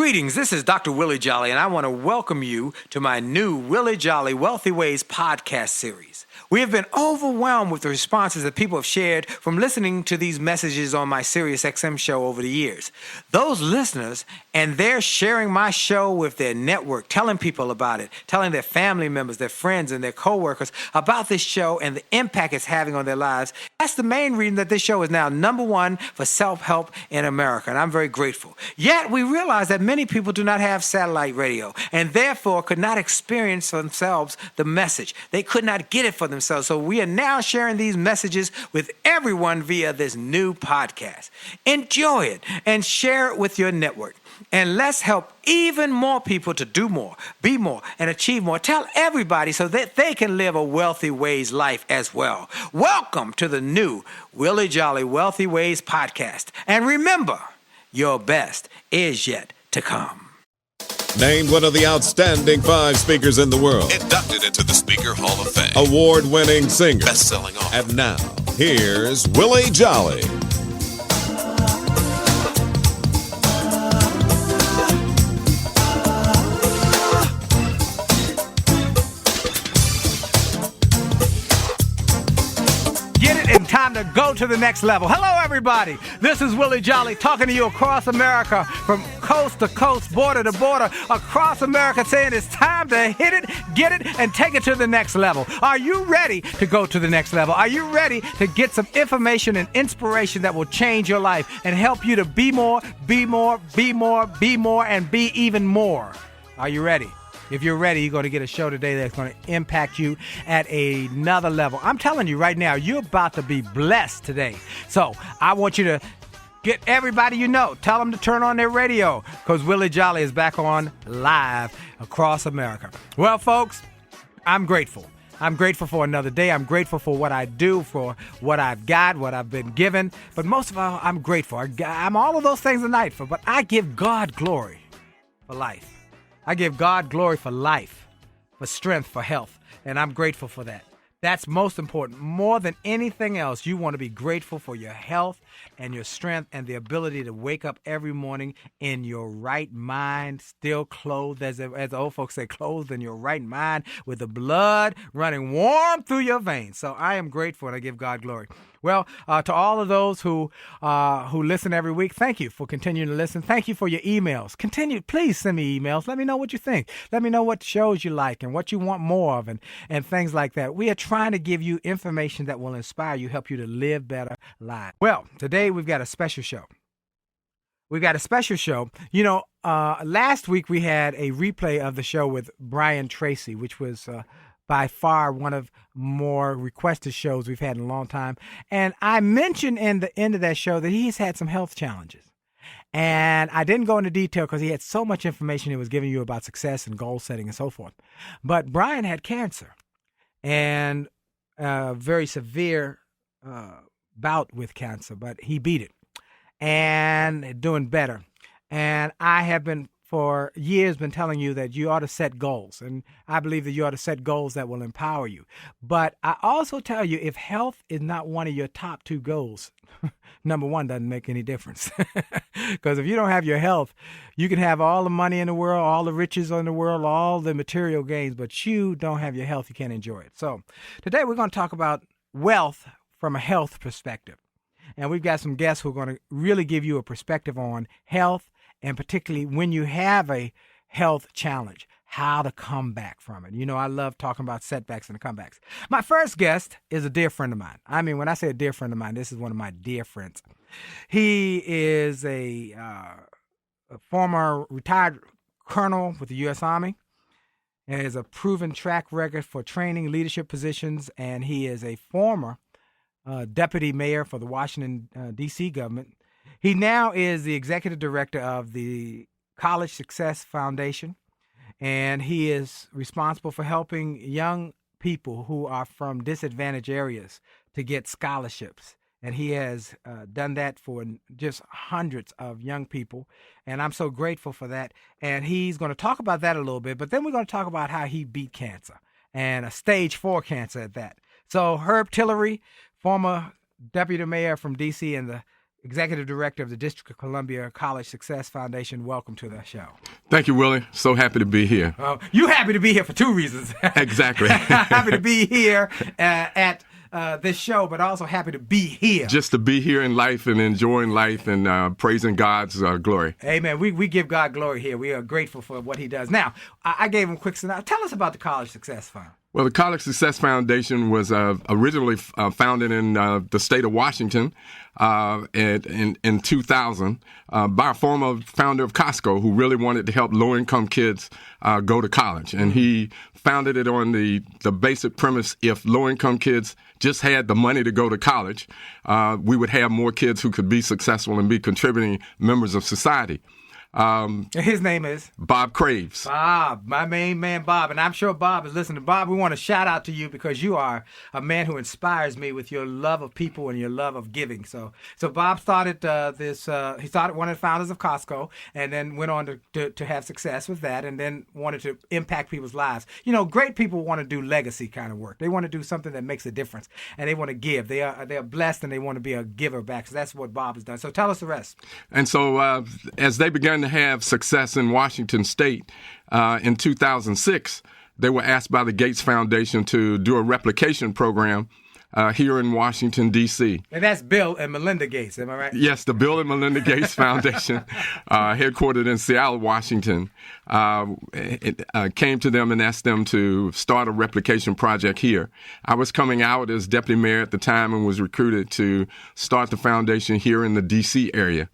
Greetings, this is Dr. Willie Jolley, and I want to welcome you to my new Willie Jolley Wealthy Ways podcast series. We have been overwhelmed with the responses that people have shared from listening to these messages on my SiriusXM show over the years. Those listeners, and they're sharing my show with their network, telling people about it, telling their family members, their friends, and their coworkers about this show and the impact it's having on their lives. That's the main reason that this show is now #1 for self-help in America, and I'm very grateful. Yet we realize that many people do not have satellite radio and therefore could not experience for themselves the message. They could not get it for themselves. So we are now sharing these messages with everyone via this new podcast. Enjoy it and share it with your network. And let's help even more people to do more, be more, and achieve more. Tell everybody so that they can live a Wealthy Ways life as well. Welcome to the new Willie Jolley Wealthy Ways podcast. And remember, your best is yet to come. Named one of the outstanding 5 speakers in the world. Inducted into the Speaker Hall of Fame. Award-winning singer. Best-selling author. And now, here's Willie Jolley. Time to go to the next level. Hello, everybody. This is Willie Jolley talking to you across America, from coast to coast, border to border, across America, saying it's time to hit it, get it, and take it to the next level. Are you ready to go to the next level? Are you ready to get some information and inspiration that will change your life and help you to be more, be more, be more, be more, and be even more? Are you ready? If you're ready, you're going to get a show today that's going to impact you at another level. I'm telling you right now, you're about to be blessed today. So I want you to get everybody you know. Tell them to turn on their radio because Willie Jolley is back on live across America. Well, folks, I'm grateful. I'm grateful for another day. I'm grateful for what I do, for what I've got, what I've been given. But most of all, I'm grateful. I'm all of those things tonight, but I give God glory for life. I give God glory for life, for strength, for health, and I'm grateful for that. That's most important. More than anything else, you want to be grateful for your health and your strength and the ability to wake up every morning in your right mind, still clothed, as the old folks say, clothed in your right mind with the blood running warm through your veins. So I am grateful and I give God glory. Well, to all of those who listen every week, thank you for continuing to listen. Thank you for your emails. Please send me emails. Let me know what you think. Let me know what shows you like and what you want more of and things like that. We are trying to give you information that will inspire you, help you to live better lives. Well, today we've got a special show. You know, last week we had a replay of the show with Brian Tracy, which was by far one of more requested shows we've had in a long time. And I mentioned in the end of that show that he's had some health challenges. And I didn't go into detail because he had so much information he was giving you about success and goal setting and so forth. But Brian had cancer and a very severe bout with cancer, but he beat it and doing better. And I have been for years been telling you that you ought to set goals. And I believe that you ought to set goals that will empower you. But I also tell you, if health is not one of your top 2 goals, number 1 doesn't make any difference. Because if you don't have your health, you can have all the money in the world, all the riches in the world, all the material gains, but you don't have your health, you can't enjoy it. So today we're going to talk about wealth from a health perspective. And we've got some guests who are going to really give you a perspective on health, and particularly when you have a health challenge, how to come back from it. You know, I love talking about setbacks and comebacks. My first guest is a dear friend of mine. I mean, when I say a dear friend of mine, this is one of my dear friends. He is a former retired colonel with the U.S. Army. He has a proven track record for training leadership positions, and he is a former deputy mayor for the Washington, D.C. government. He now is the executive director of the College Success Foundation, and he is responsible for helping young people who are from disadvantaged areas to get scholarships. And he has done that for just hundreds of young people, and I'm so grateful for that. And he's going to talk about that a little bit, but then we're going to talk about how he beat cancer, and a stage 4 cancer at that. So Herb Tillery, former deputy mayor from D.C. and the Executive Director of the District of Columbia College Success Foundation. Welcome to the show. Thank you, Willie. So happy to be here. You happy to be here for two reasons. Exactly. Happy to be here at this show, but also happy to be here. Just to be here in life and enjoying life and praising God's glory. Amen. We give God glory here. We are grateful for what he does. Now, I gave him a quick synopsis. Tell us about the College Success Fund. Well, the College Success Foundation was originally founded in the state of Washington in 2000 by a former founder of Costco who really wanted to help low-income kids go to college. And he founded it on the basic premise, if low-income kids just had the money to go to college, we would have more kids who could be successful and be contributing members of society. His name is? Bob Craves. Bob, my main man Bob. And I'm sure Bob is listening. Bob, we want to shout out to you because you are a man who inspires me with your love of people and your love of giving. So Bob started he started one of the founders of Costco and then went on to have success with that and then wanted to impact people's lives. You know, great people want to do legacy kind of work. They want to do something that makes a difference and they want to give. They are blessed and they want to be a giver back. So that's what Bob has done. So tell us the rest. And so as they began to have success in Washington State in 2006, they were asked by the Gates Foundation to do a replication program here in Washington, D.C. And that's Bill and Melinda Gates, am I right? Yes, the Bill and Melinda Gates Foundation, headquartered in Seattle, Washington, came to them and asked them to start a replication project here. I was coming out as deputy mayor at the time and was recruited to start the foundation here in the D.C. area.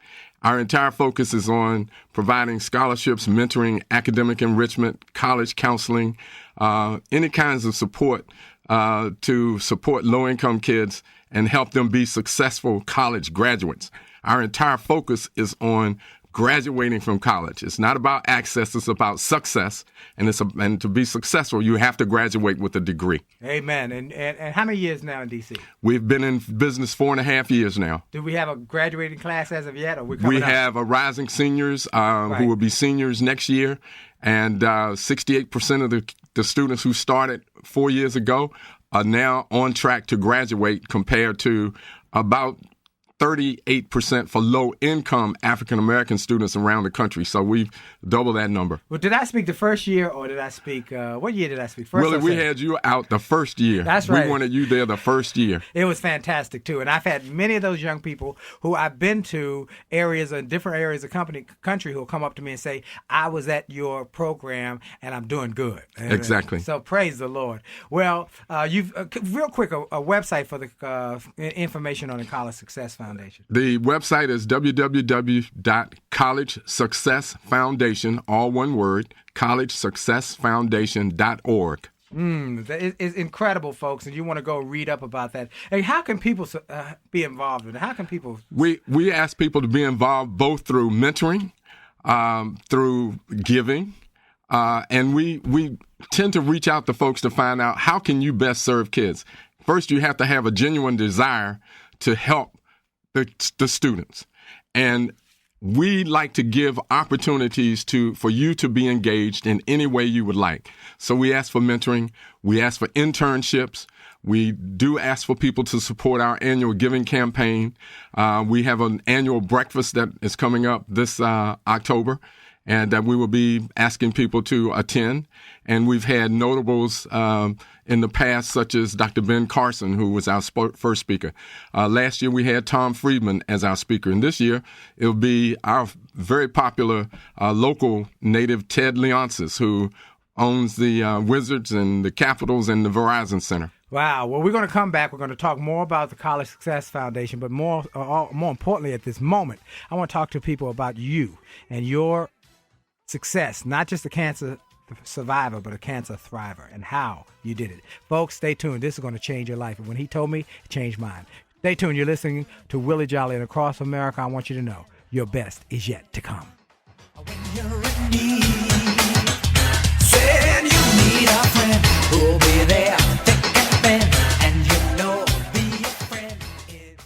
Our entire focus is on providing scholarships, mentoring, academic enrichment, college counseling, any kinds of support to support low-income kids and help them be successful college graduates. Our entire focus is on graduating from college. It's not about access, it's about success. And to be successful, you have to graduate with a degree. Amen. And how many years now in D.C.? We've been in business 4.5 years now. Do we have a graduating class as of yet? Or we have a rising seniors who will be seniors next year. And 68% of the students who started 4 years ago are now on track to graduate compared to about 38% for low-income African-American students around the country. So we've doubled that number. Well, did I speak the first year or did I speak, what year did I speak? First really, we had you out the first year. That's right. We wanted you there the first year. It was fantastic, too. And I've had many of those young people who I've been to areas in different areas of country who will come up to me and say, I was at your program and I'm doing good. Exactly. So praise the Lord. Well, you've real quick, a website for the information on the College Success Foundation. The website is www.collegesuccessfoundation, all one word, collegesuccessfoundation.org. It's incredible, folks, and you want to go read up about that. Hey, how can people be involved with it? How can people? We ask people to be involved both through mentoring, through giving, and we tend to reach out to folks to find out how can you best serve kids. First, you have to have a genuine desire to help the students. And we like to give opportunities for you to be engaged in any way you would like. So we ask for mentoring. We ask for internships. We do ask for people to support our annual giving campaign. We have an annual breakfast that is coming up this October, and that we will be asking people to attend. And we've had notables in the past, such as Dr. Ben Carson, who was our first speaker. Last year, we had Tom Friedman as our speaker. And this year, it'll be our very popular local native Ted Leonsis, who owns the Wizards and the Capitals and the Verizon Center. Wow. Well, we're going to come back. We're going to talk more about the College Success Foundation, but more importantly at this moment, I want to talk to people about you and your success, not just a cancer survivor, but a cancer thriver, and how you did it. Folks, stay tuned. This is going to change your life. And when he told me, it changed mine. Stay tuned. You're listening to Willie Jolley, and across America, I want you to know your best is yet to come. When you're in need, saying you need a friend who'll be there thick and thin, and you know be a friend indeed.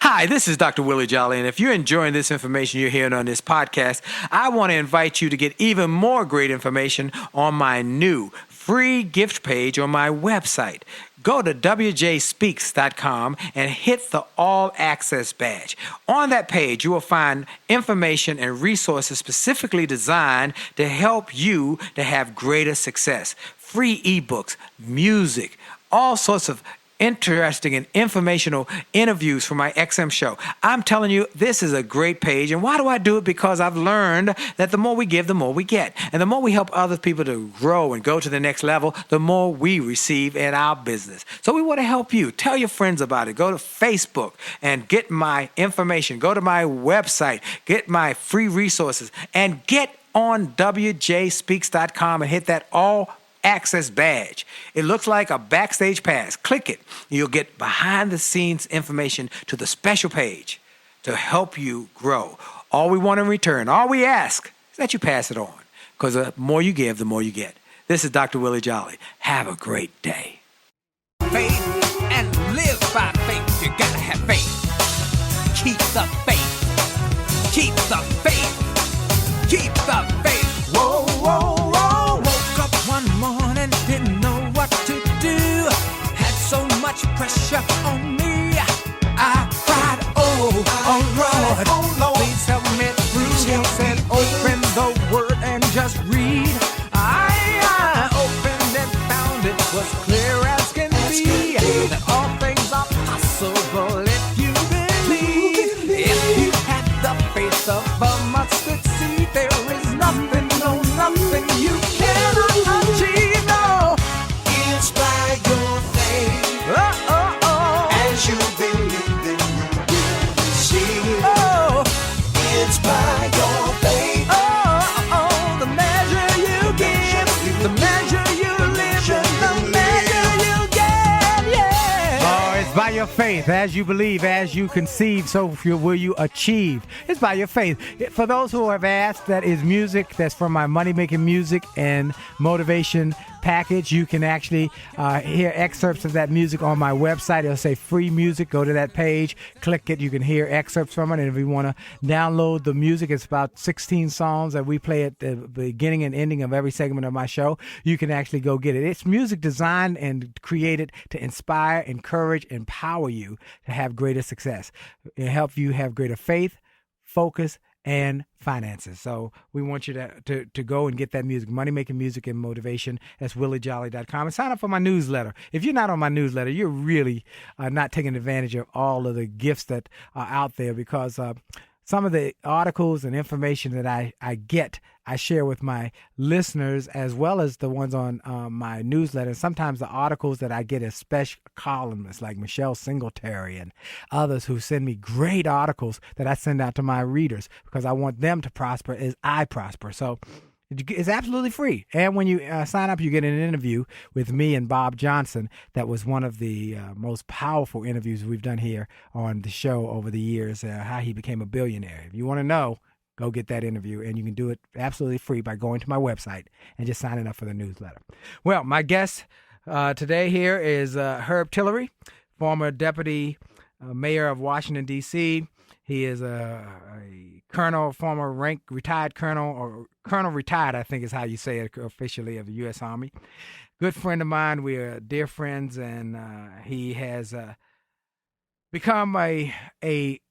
Hi, this is Dr. Willie Jolley, and if you're enjoying this information you're hearing on this podcast, I want to invite you to get even more great information on my new free gift page on my website. Go to wjspeaks.com and hit the All Access badge. On that page, you will find information and resources specifically designed to help you to have greater success. Free ebooks, music, all sorts of interesting and informational interviews for my XM show. I'm telling you, this is a great page. And why do I do it? Because I've learned that the more we give, the more we get. And the more we help other people to grow and go to the next level, the more we receive in our business. So we want to help you. Tell your friends about it. Go to Facebook and get my information. Go to my website, get my free resources, and get on wjspeaks.com and hit that All Access badge. It looks like a backstage pass. Click it. You'll get behind the scenes information to the special page to help you grow. All we want in return, all we ask is that you pass it on, because the more you give, the more you get. This is Dr. Willie Jolley. Have a great day. Faith and live by faith. You gotta have faith. Keep the faith. Keep the faith. Keep the faith. Whoa, whoa, whoa. Woke up one morning, didn't know what to do. Had so much pressure on me. I cried, oh Lord, please help me through. He said, open the word and just read. I opened and found it was clear as can be, that all things are possible if you believe. If you had the faith of a mustard seed, there is nothing, no nothing you cannot achieve. No, it's by your faith. As you believe, then you will receive. Oh, it's by your faith. The measure you give, the measure you live, and the measure you get. Yeah. Oh, it's by your faith. As you believe, as you conceive, so will you achieve. It's by your faith. For those who have asked, that is music. That's from my Money Making Music and Motivation package. You can actually hear excerpts of that music on my website. It'll say free music. Go to that page, click it. You can hear excerpts from it. And if you want to download the music, it's about 16 songs that we play at the beginning and ending of every segment of my show. You can actually go get it. It's music designed and created to inspire, encourage, empower you to have greater success. It helps you have greater faith, focus, and finances. So we want you to go and get that music, Money Making Music and Motivation. That's williejolly.com. And sign up for my newsletter. If you're not on my newsletter, you're really not taking advantage of all of the gifts that are out there, because some of the articles and information that I get, I share with my listeners, as well as the ones on my newsletter. Sometimes the articles that I get as special columnists like Michelle Singletary and others who send me great articles that I send out to my readers, because I want them to prosper as I prosper. So it's absolutely free. And when you sign up, you get an interview with me and Bob Johnson. That was one of the most powerful interviews we've done here on the show over the years, how he became a billionaire. If you want to know, go get that interview, and you can do it absolutely free by going to my website and just signing up for the newsletter. Well, my guest today here is Herb Tillery, former deputy mayor of Washington, D.C. He is a colonel, former rank, retired colonel, or colonel retired, I think is how you say it officially, of the U.S. Army. Good friend of mine. We are dear friends, and he has become a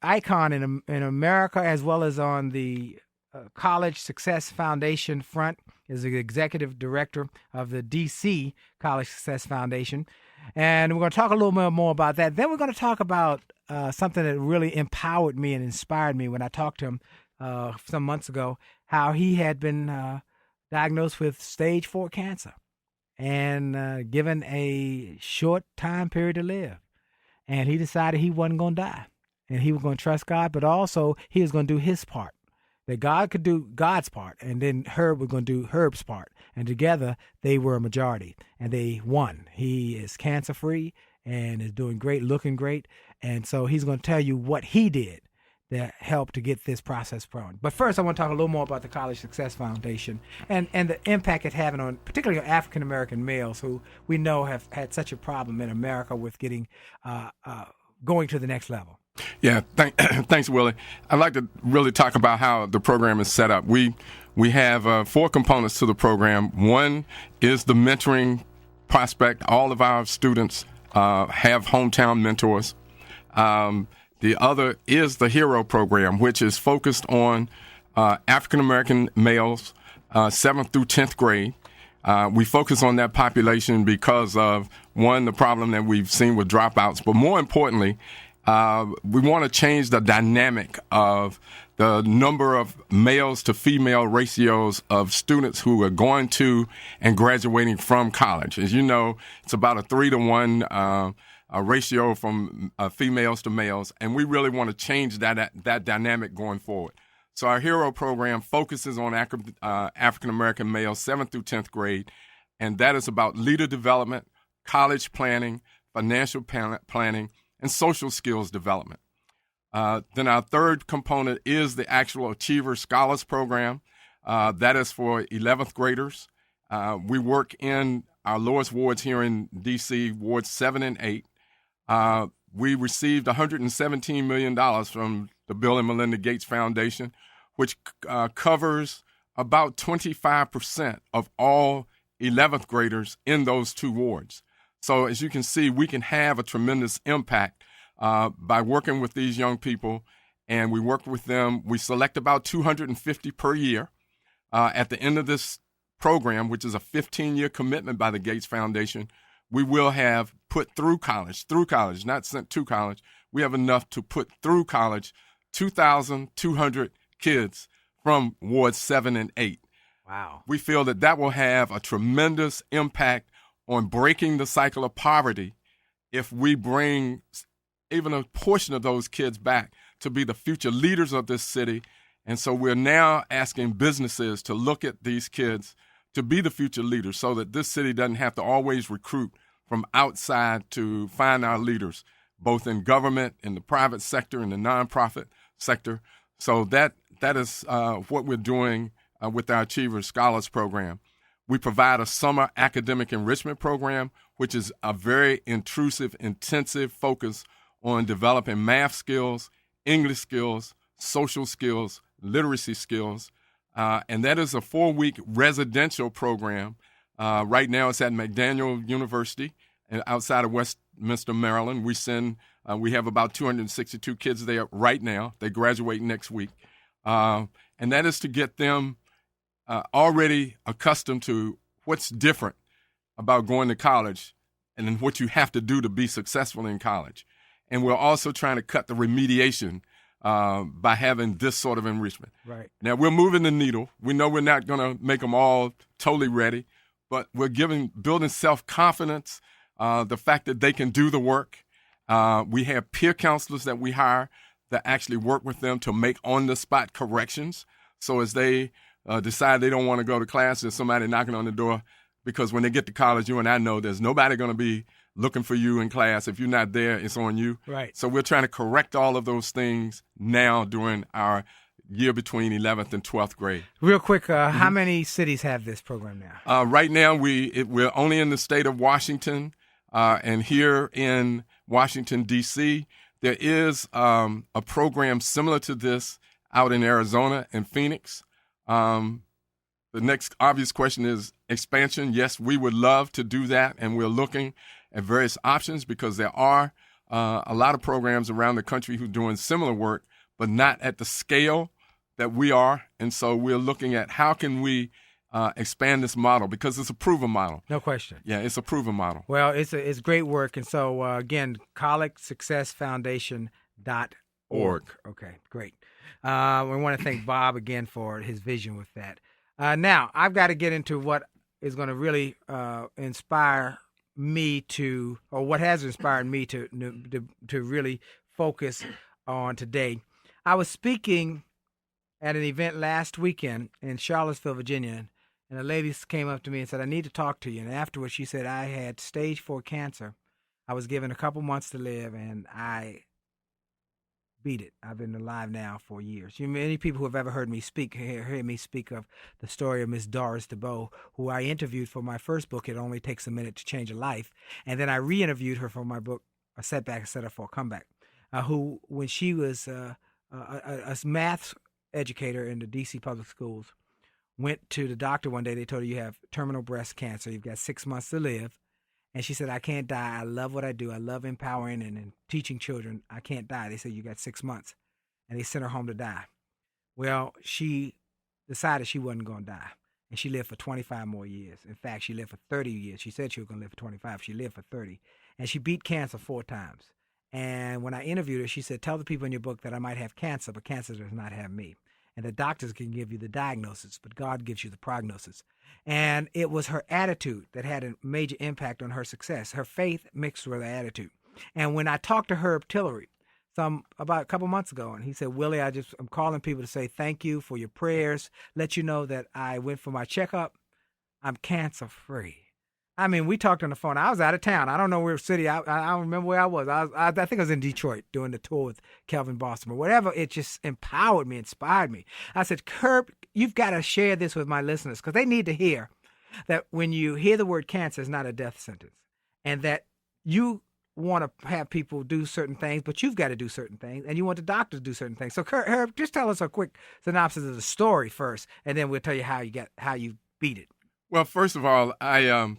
icon in America, as well as on the College Success Foundation front. Is the executive director of the D.C. College Success Foundation. And we're going to talk a little bit more about that. Then we're going to talk about something that really empowered me and inspired me when I talked to him some months ago, how he had been diagnosed with stage 4 cancer and given a short time period to live. And he decided he wasn't going to die, and he was going to trust God, but also he was going to do his part. That God could do God's part, and then Herb was going to do Herb's part. And together, they were a majority, and they won. He is cancer-free and is doing great, looking great. And so he's going to tell you what he did that helped to get this process going. But first, I want to talk a little more about the College Success Foundation and the impact it's having on particularly African-American males, who we know have had such a problem in America with getting going to the next level. Yeah, thanks, Willie. I'd like to really talk about how the program is set up. We We have 4 components to the program. One is the mentoring prospect. All of our students have hometown mentors. The other is the Hero program, which is focused on African-American males, 7th through 10th grade. We focus on that population because of, one, the problem that we've seen with dropouts, but more importantly, we want to change the dynamic of the number of males to female ratios of students who are going to and graduating from college. As you know, it's about a 3-to-1 ratio from females to males, and we really want to change that dynamic going forward. So our Hero program focuses on African-American males, 7th through 10th grade, and that is about leader development, college planning, financial planning, and social skills development. Then our third component is the actual Achiever Scholars Program. That is for 11th graders. We work in our lowest wards here in D.C., wards 7 and 8. We received $117 million from the Bill and Melinda Gates Foundation, which covers about 25% of all 11th graders in those 2 wards. So as you can see, we can have a tremendous impact by working with these young people, and we work with them. We select about 250 per year. At the end of this program, which is a 15-year commitment by the Gates Foundation, we will have put through college, not sent to college. We have enough to put through college 2,200 kids from wards 7 and 8. Wow. We feel that will have a tremendous impact on breaking the cycle of poverty if we bring even a portion of those kids back to be the future leaders of this city. And so we're now asking businesses to look at these kids to be the future leaders so that this city doesn't have to always recruit from outside to find our leaders, both in government, in the private sector, in the nonprofit sector. So that is what we're doing with our Achiever Scholars Program. We provide a summer academic enrichment program, which is a very intrusive, intensive focus on developing math skills, English skills, social skills, literacy skills. And that is a 4-week residential program. Right now it's at McDaniel University outside of Westminster, Maryland. We have about 262 kids there right now. They graduate next week. And that is to get them already accustomed to what's different about going to college and then what you have to do to be successful in college. And we're also trying to cut the remediation by having this sort of enrichment. Right. Now, we're moving the needle. We know we're not going to make them all totally ready, but we're building self-confidence, the fact that they can do the work. We have peer counselors that we hire that actually work with them to make on-the-spot corrections. So as they decide they don't want to go to class, there's somebody knocking on the door, because when they get to college, you and I know there's nobody going to be looking for you in class. If you're not there, it's on you. Right. So we're trying to correct all of those things now during our year between 11th and 12th grade. Real quick, how many cities have this program now? Right now, we're only in the state of Washington, and here in Washington, D.C., there is a program similar to this out in Arizona and Phoenix. The next obvious question is expansion. Yes, we would love to do that, and we're looking at various options because there are a lot of programs around the country who are doing similar work, but not at the scale that we are. And so we're looking at how can we expand this model, because it's a proven model. No question. Yeah, it's a proven model. Well, it's great work. And so, again, collegesuccessfoundation.org. Okay, great. We want to thank Bob again for his vision with that. Now, I've got to get into what is going to really inspire me to, or what has inspired me to really focus on today. I was speaking at an event last weekend in Charlottesville, Virginia, and a lady came up to me and said, "I need to talk to you." And afterwards, she said, "I had stage 4 cancer. I was given a couple months to live, and I beat it. I've been alive now for years." Many people who have ever heard me speak hear me speak of the story of Miss Doris DeBow, who I interviewed for my first book, It Only Takes a Minute to Change a Life. And then I re-interviewed her for my book, A Setback, a Setup for a Comeback, who, when she was a math educator in the D.C. public schools, went to the doctor one day. They told her you have terminal breast cancer. You've got 6 months to live. And she said, I can't die. I love what I do. I love empowering and teaching children. I can't die. They said, you got 6 months. And they sent her home to die. Well, she decided she wasn't going to die. And she lived for 25 more years. In fact, she lived for 30 years. She said she was going to live for 25. She lived for 30. And she beat cancer 4 times. And when I interviewed her, she said, tell the people in your book that I might have cancer, but cancer does not have me. And the doctors can give you the diagnosis, but God gives you the prognosis. And it was her attitude that had a major impact on her success. Her faith mixed with her attitude. And when I talked to Herb Tillery about a couple months ago, and he said, Willie, I'm calling people to say thank you for your prayers, let you know that I went for my checkup. I'm cancer free. I mean, we talked on the phone. I was out of town. I don't know where city. I don't remember where I was. I think I was in Detroit doing the tour with Kelvin Boston or whatever. It just empowered me, inspired me. I said, Herb, you've got to share this with my listeners because they need to hear that when you hear the word cancer, it's not a death sentence, and that you want to have people do certain things, but you've got to do certain things, and you want the doctors to do certain things. So, Herb, just tell us a quick synopsis of the story first, and then we'll tell you how you beat it. Well, first of all, when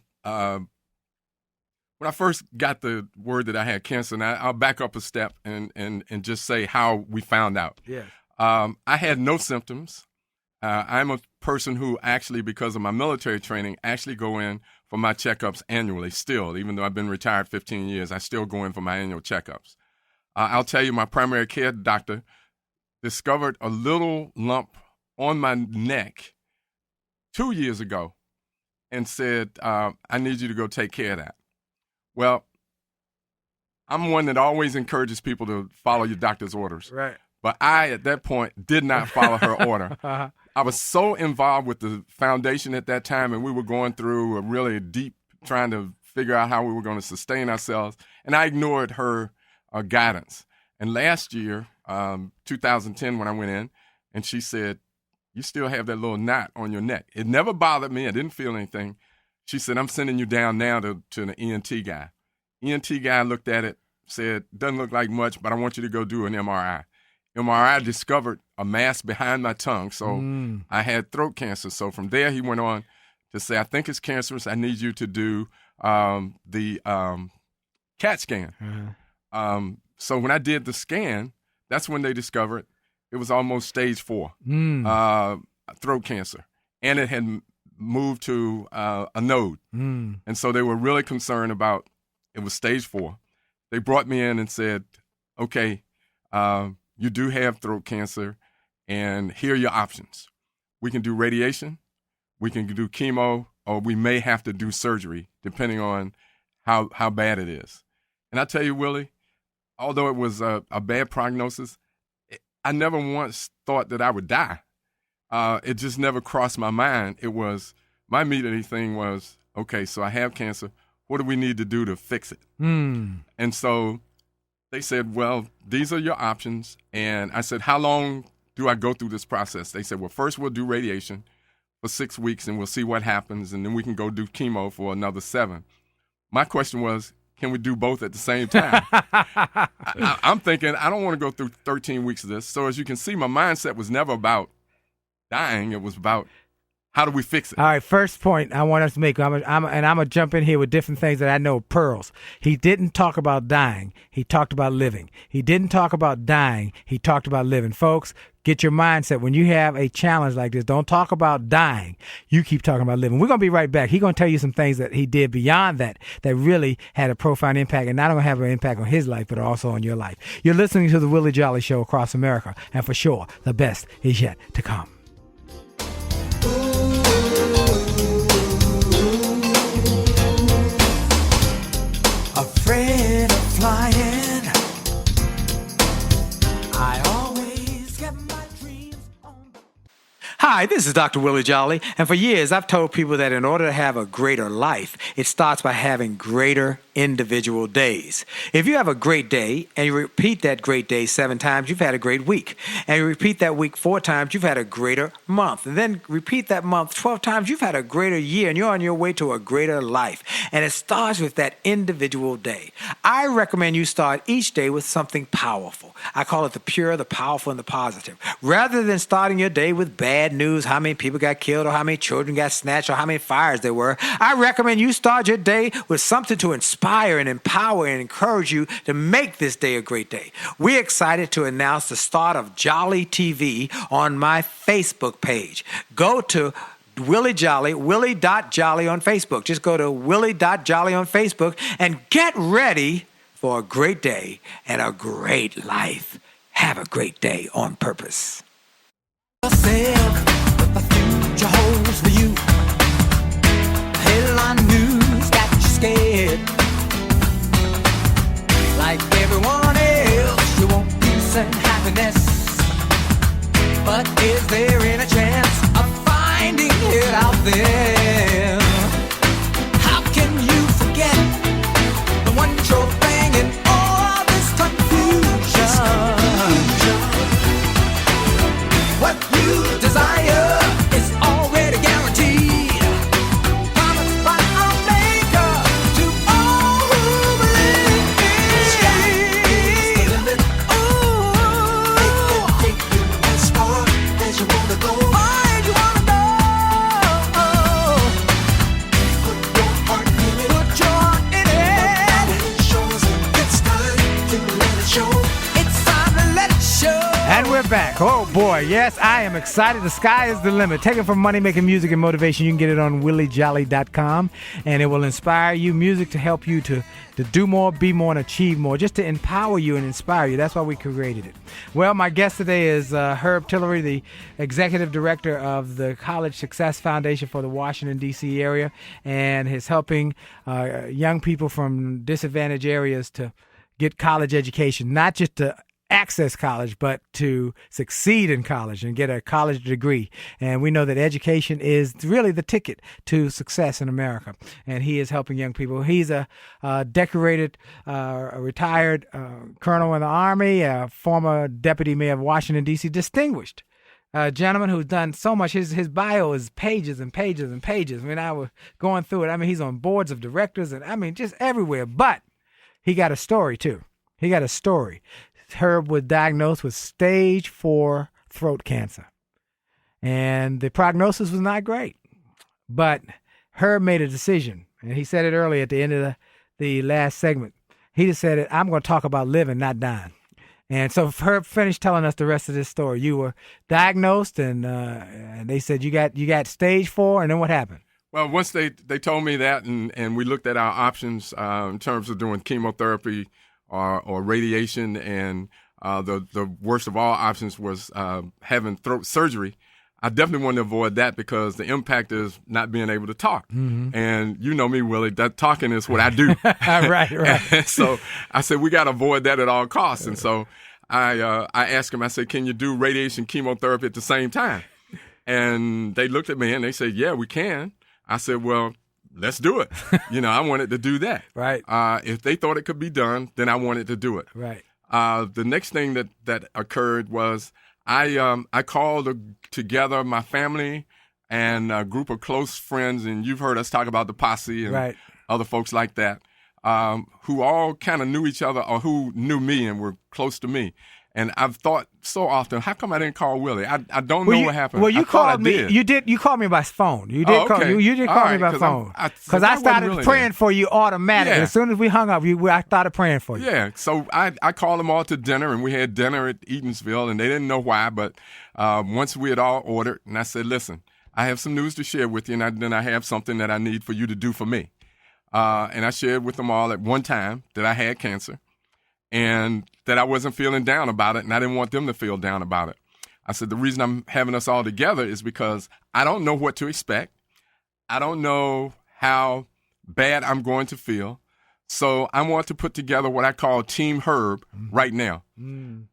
I first got the word that I had cancer, and I'll back up a step and just say how we found out. Yeah. I had no symptoms. I'm a person who actually, because of my military training, actually go in for my checkups annually still. Even though I've been retired 15 years, I still go in for my annual checkups. I'll tell you, my primary care doctor discovered a little lump on my neck 2 years ago and said, I need you to go take care of that. Well, I'm one that always encourages people to follow your doctor's orders. Right. But I, at that point, did not follow her order. Uh-huh. I was so involved with the foundation at that time, and we were going through a really deep, trying to figure out how we were going to sustain ourselves, and I ignored her guidance. And last year, 2010, when I went in, and she said, you still have that little knot on your neck. It never bothered me. I didn't feel anything. She said, I'm sending you down now to an ENT guy. ENT guy looked at it, said, doesn't look like much, but I want you to go do an MRI. MRI discovered a mass behind my tongue, so I had throat cancer. So from there, he went on to say, I think it's cancerous. I need you to do the CAT scan. Uh-huh. So when I did the scan, that's when they discovered it was almost stage 4 throat cancer, and it had moved to a node. And so they were really concerned about it was stage 4. They brought me in and said, okay, you do have throat cancer, and here are your options. We can do radiation, we can do chemo, or we may have to do surgery, depending on how bad it is. And I tell you, Willie, although it was a bad prognosis, I never once thought that I would die. It just never crossed my mind. It was, my immediate thing was, okay, so I have cancer. What do we need to do to fix it? And so they said, well, these are your options. And I said, how long do I go through this process? They said, well, first we'll do radiation for 6 weeks and we'll see what happens. And then we can go do chemo for another 7. My question was, can we do both at the same time? I'm thinking, I don't want to go through 13 weeks of this. So as you can see, my mindset was never about dying. It was about, how do we fix it? All right, first point I want us to make, I'm going to jump in here with different things that I know pearls. He didn't talk about dying. He talked about living. He didn't talk about dying. He talked about living. Folks, get your mindset. When you have a challenge like this, don't talk about dying. You keep talking about living. We're going to be right back. He's going to tell you some things that he did beyond that really had a profound impact, and not only have an impact on his life, but also on your life. You're listening to the Willie Jolley Show across America, and for sure, the best is yet to come. Afraid of flying, I always get my dreams on. Hi, this is Dr. Willie Jolley, and for years I've told people that in order to have a greater life, it starts by having greater individual days. If you have a great day and you repeat that great day 7 times, you've had a great week. And you repeat that week 4 times, you've had a greater month. And then repeat that month 12 times, you've had a greater year, and you're on your way to a greater life. And it starts with that individual day. I recommend you start each day with something powerful. I call it the pure, the powerful, and the positive. Rather than starting your day with bad news, how many people got killed or how many children got snatched or how many fires there were, I recommend you start your day with something to inspire and empower and encourage you to make this day a great day. We're excited to announce the start of Jolley TV on my Facebook page. Go to Willie Jolley, Willie.Jolley on Facebook. Just go to Willie.Jolley on Facebook and get ready for a great day and a great life. Have a great day on purpose. What the future holds for you. Headline news got you scared. Like everyone else, you want peace and happiness. But is there any chance of finding it out there? How can you forget the wonderful thing in all this confusion? What you desire is already guaranteed. Promised by a maker to all who believe. Ooh, take you as far as you wanna go. Why you wanna go? Put your heart in it. Put your heart in it. It shows it's time to let it show. It's time to let it show. And we're back. Oh, boy. Yes, I am excited. The sky is the limit. Take it from money making music and motivation. You can get it on williejolly.com, and it will inspire you. Music to help you to do more, be more, and achieve more, just to empower you and inspire you. That's why we created it. Well, my guest today is Herb Tillery, the executive director of the College Success Foundation for the Washington, D.C. area, and is helping young people from disadvantaged areas to get college education, not just to access college, but to succeed in college and get a college degree. And we know that education is really the ticket to success in America. And he is helping young people. He's a decorated, retired colonel in the Army, a former deputy mayor of Washington, D.C., distinguished gentleman who's done so much. His bio is pages and pages and pages. When I was going through it, I mean, he's on boards of directors and, I mean, just everywhere. But he got a story, too. He got a story. Herb was diagnosed with stage 4 throat cancer. And the prognosis was not great. But Herb made a decision. And he said it earlier at the end of the last segment. He just said, I'm going to talk about living, not dying. And so Herb finished telling us the rest of this story. You were diagnosed, and they said you got stage 4, and then what happened? Well, once they told me that, and we looked at our options in terms of doing chemotherapy or radiation, and the worst of all options was having throat surgery. I definitely wanted to avoid that because the impact is not being able to talk. Mm-hmm. And you know me, Willie, that talking is what I do. Right. And so I said, we got to avoid that at all costs. And so I asked him, I said, can you do radiation chemotherapy at the same time? And they looked at me and they said, yeah, we can. I said, well, let's do it. I wanted to do that. Right. If they thought it could be done, then I wanted to do it. Right. The next thing that occurred was I called together my family and a group of close friends, and you've heard us talk about the posse and other folks like that, who all kind of knew each other or who knew me and were close to me. And I've thought so often, how come I didn't call Willie? I don't know what happened. Well, you called me. You called me by phone. You did call me by phone. Because I started really praying for you automatically. Yeah. As soon as we hung up, I started praying for you. Yeah. So I called them all to dinner, and we had dinner at Eatonsville, and they didn't know why. But once we had all ordered, and I said, listen, I have some news to share with you, and then I have something that I need for you to do for me. And I shared with them all at one time that I had cancer, and that I wasn't feeling down about it, and I didn't want them to feel down about it. I said, the reason I'm having us all together is because I don't know what to expect. I don't know how bad I'm going to feel. So I want to put together what I call Team Herb right now.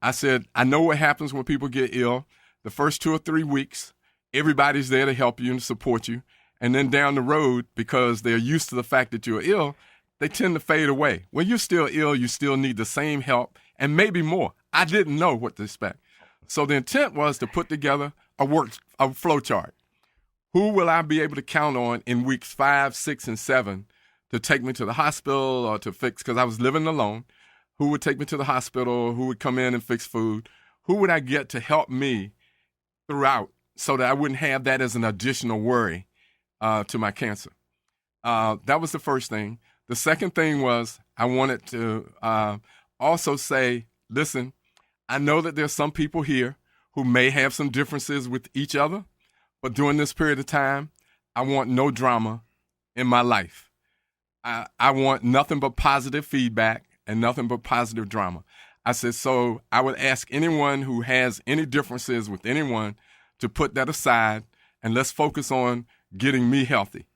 I said, I know what happens when people get ill. The first 2 or 3 weeks, everybody's there to help you and support you. And then down the road, because they're used to the fact that you're ill, they tend to fade away. When you're still ill, you still need the same help and maybe more. I didn't know what to expect. So the intent was to put together a flow chart. Who will I be able to count on in weeks 5, 6, and 7 to take me to the hospital or to fix, because I was living alone, who would take me to the hospital, who would come in and fix food, who would I get to help me throughout so that I wouldn't have that as an additional worry to my cancer. That was the first thing. The second thing was I wanted to also say, listen, I know that there's some people here who may have some differences with each other, but during this period of time, I want no drama in my life. I want nothing but positive feedback and nothing but positive drama. I said, so I would ask anyone who has any differences with anyone to put that aside and let's focus on getting me healthy.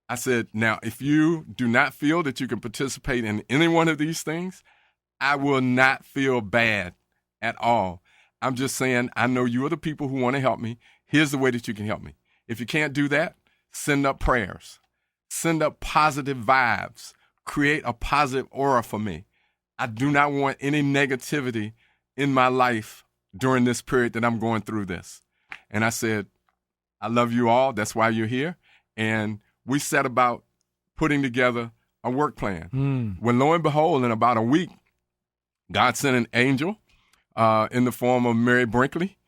I said, now, if you do not feel that you can participate in any one of these things, I will not feel bad at all. I'm just saying, I know you are the people who want to help me. Here's the way that you can help me. If you can't do that, send up prayers. Send up positive vibes. Create a positive aura for me. I do not want any negativity in my life during this period that I'm going through this. And I said, I love you all. That's why you're here. And we set about putting together a work plan. When lo and behold, in about a week, God sent an angel in the form of Mary Brinkley,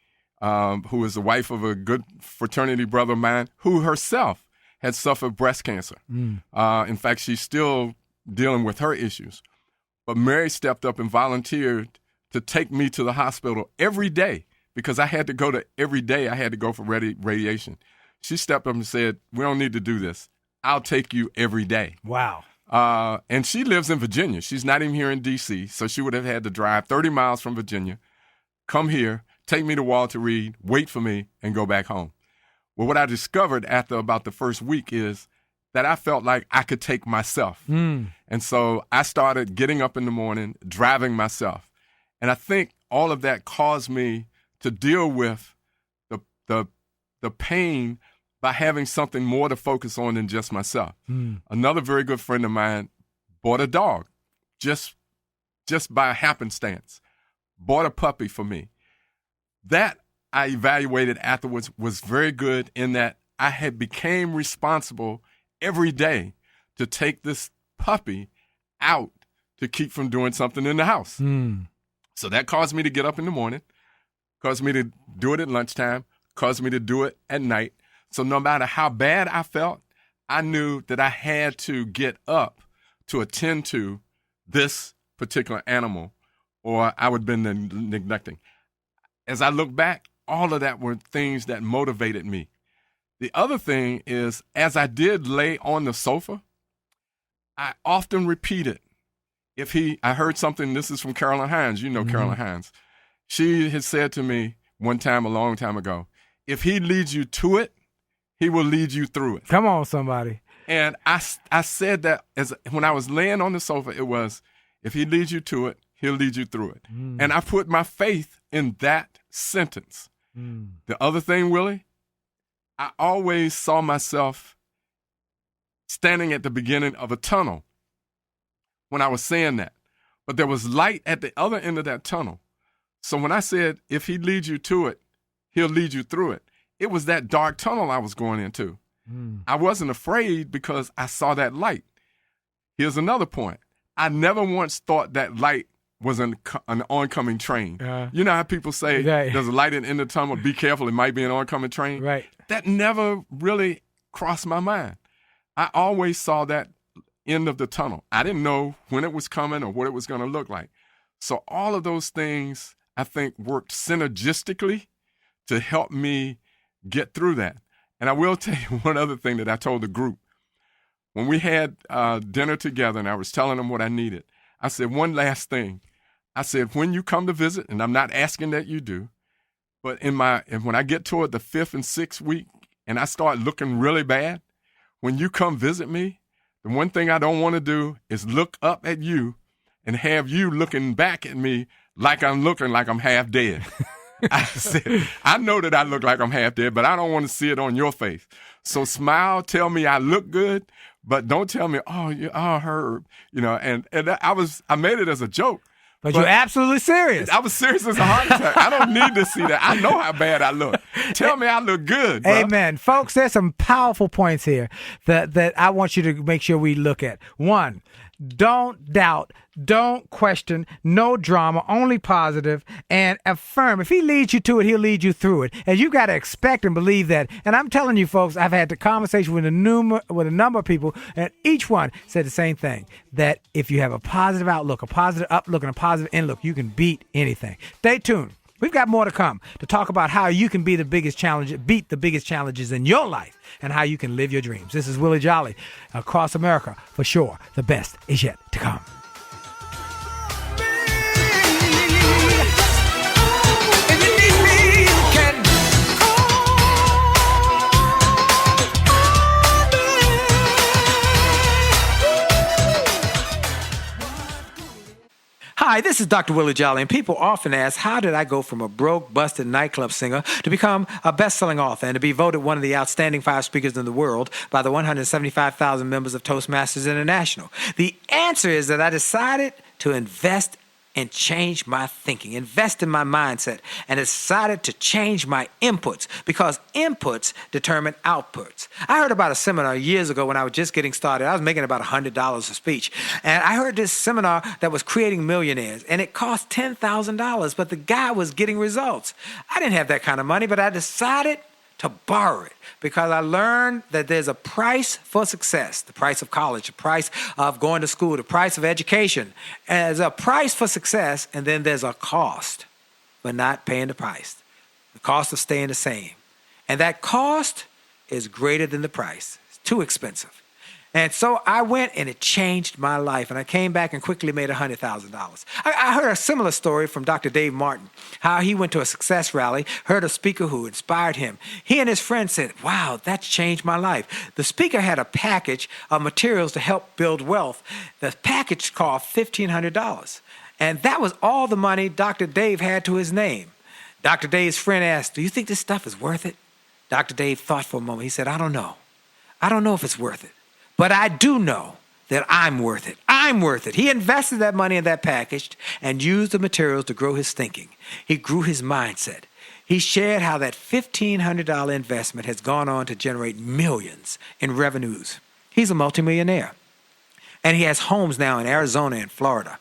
who is the wife of a good fraternity brother of mine, who herself had suffered breast cancer. In fact, she's still dealing with her issues. But Mary stepped up and volunteered to take me to the hospital every day because I had to go every day I had to go for radiation. She stepped up and said, we don't need to do this. I'll take you every day. Wow. And she lives in Virginia. She's not even here in D.C., so she would have had to drive 30 miles from Virginia, come here, take me to Walter Reed, wait for me, and go back home. Well, what I discovered after about the first week is that I felt like I could take myself. And so I started getting up in the morning, driving myself. And I think all of that caused me to deal with the pain by having something more to focus on than just myself. Another very good friend of mine bought a dog just by happenstance, bought a puppy for me. That I evaluated afterwards was very good in that I had became responsible every day to take this puppy out to keep from doing something in the house. So that caused me to get up in the morning, caused me to do it at lunchtime, caused me to do it at night. So no matter how bad I felt, I knew that I had to get up to attend to this particular animal or I would have been neglecting. As I look back, all of that were things that motivated me. The other thing is, as I did lay on the sofa, I often repeated, I heard something, this is from Carolyn Hines, you know Carolyn Hines. She had said to me one time, a long time ago, if he leads you to it, he will lead you through it. Come on, somebody. And I said that when I was laying on the sofa, it was, if he leads you to it, he'll lead you through it. And I put my faith in that sentence. The other thing, Willie, I always saw myself standing at the beginning of a tunnel when I was saying that. But there was light at the other end of that tunnel. So when I said, if he leads you to it, he'll lead you through it, it was that dark tunnel I was going into. I wasn't afraid because I saw that light. Here's another point. I never once thought that light was an oncoming train. You know how people say there's a light in the tunnel, be careful, it might be an oncoming train? Right. That never really crossed my mind. I always saw that end of the tunnel. I didn't know when it was coming or what it was going to look like. So all of those things, I think, worked synergistically to help me get through that. And I will tell you one other thing that I told the group. When we had dinner together and I was telling them what I needed, I said, one last thing. I said, when you come to visit, and I'm not asking that you do, but when I get toward the 5th and 6th week and I start looking really bad, when you come visit me, the one thing I don't want to do is look up at you and have you looking back at me like I'm looking like I'm half dead. I said, I know that I look like I'm half dead, but I don't want to see it on your face. So smile, tell me I look good, but don't tell me, Herb, and I made it as a joke. But you're absolutely serious. I was serious as a heart attack. I don't need to see that. I know how bad I look. Tell me I look good, bro. Amen. Folks, there's some powerful points here that I want you to make sure we look at. One, don't doubt, don't question, no drama, only positive, and affirm. If he leads you to it, he'll lead you through it. And you got to expect and believe that. And I'm telling you, folks, I've had the conversation with a number of people, and each one said the same thing, that if you have a positive outlook, a positive uplook, and a positive inlook, you can beat anything. Stay tuned. We've got more to come to talk about how you can beat the biggest challenges in your life and how you can live your dreams. This is Willie Jolley, across America, for sure. The best is yet to come. Hi, this is Dr. Willie Jolley, and people often ask, how did I go from a broke, busted nightclub singer to become a best-selling author and to be voted one of the outstanding 5 speakers in the world by the 175,000 members of Toastmasters International? The answer is that I decided to invest and change my thinking, invest in my mindset, and decided to change my inputs, because inputs determine outputs. I heard about a seminar years ago when I was just getting started. I was making about $100 a speech. And I heard this seminar that was creating millionaires, and it cost $10,000, but the guy was getting results. I didn't have that kind of money, but I decided to borrow it, because I learned that there's a price for success, the price of college, the price of going to school, the price of education. And there's a price for success, and then there's a cost for not paying the price, the cost of staying the same. And that cost is greater than the price. It's too expensive. And so I went, and it changed my life. And I came back and quickly made $100,000. I heard a similar story from Dr. Dave Martin, how he went to a success rally, heard a speaker who inspired him. He and his friend said, wow, that's changed my life. The speaker had a package of materials to help build wealth. The package cost $1,500. And that was all the money Dr. Dave had to his name. Dr. Dave's friend asked, do you think this stuff is worth it? Dr. Dave thought for a moment. He said, I don't know. I don't know if it's worth it. But I do know that I'm worth it. I'm worth it. He invested that money in that package and used the materials to grow his thinking. He grew his mindset. He shared how that $1,500 investment has gone on to generate millions in revenues. He's a multimillionaire. And he has homes now in Arizona and Florida.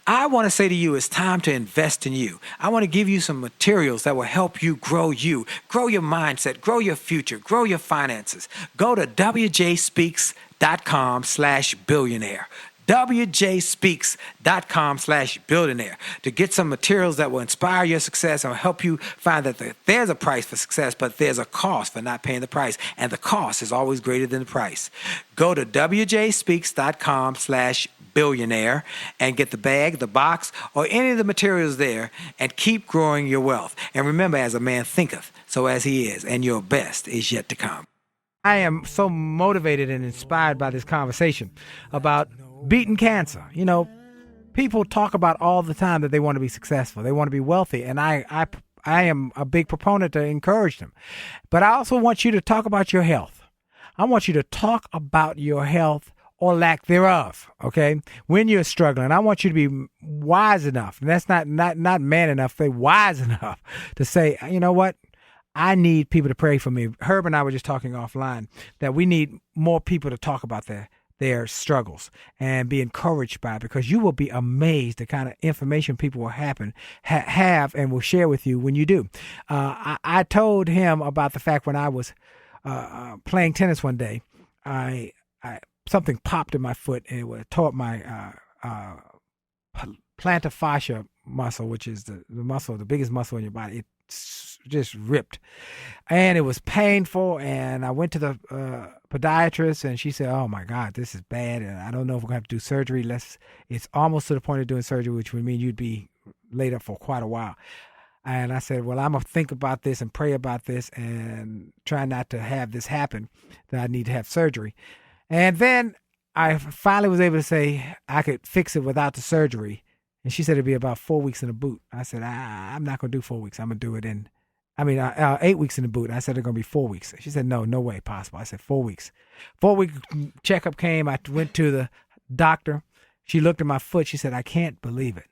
I want to say to you, it's time to invest in you. I want to give you some materials that will help you, grow your mindset, grow your future, grow your finances. Go to wjspeaks.com/billionaire. wjspeaks.com/billionaire to get some materials that will inspire your success and will help you find that there's a price for success, but there's a cost for not paying the price. And the cost is always greater than the price. Go to wjspeaks.com/billionaire and get the bag, the box, or any of the materials there, and keep growing your wealth. And remember, as a man thinketh, so as he is, and your best is yet to come. I am so motivated and inspired by this conversation about beating cancer. You know, people talk about all the time that they want to be successful, they want to be wealthy, and I am a big proponent to encourage them. But I also want you to talk about your health. I want you to talk about your health or lack thereof, okay? When you're struggling, I want you to be wise enough, and that's not man enough, but wise enough to say, you know what? I need people to pray for me. Herb and I were just talking offline that we need more people to talk about their struggles and be encouraged by it, because you will be amazed the kind of information people will have and will share with you when you do. I told him about the fact when I was playing tennis one day, I something popped in my foot and it tore up my plantar fascia muscle, which is the muscle, the biggest muscle in your body. It just ripped, and it was painful. And I went to the podiatrist, and she said, "Oh my God, this is bad, and I don't know if we're gonna have to do surgery. It's almost to the point of doing surgery, which would mean you'd be laid up for quite a while." And I said, "Well, I'm gonna think about this and pray about this, and try not to have this happen. That I need to have surgery." And then I finally was able to say I could fix it without the surgery. And she said it'd be about 4 weeks in the boot. I said, I'm not going to do 4 weeks. I'm going to do it in, 8 weeks in the boot. I said, it's going to be 4 weeks. She said, no way possible. I said, 4 weeks. 4-week checkup came. I went to the doctor. She looked at my foot. She said, I can't believe it.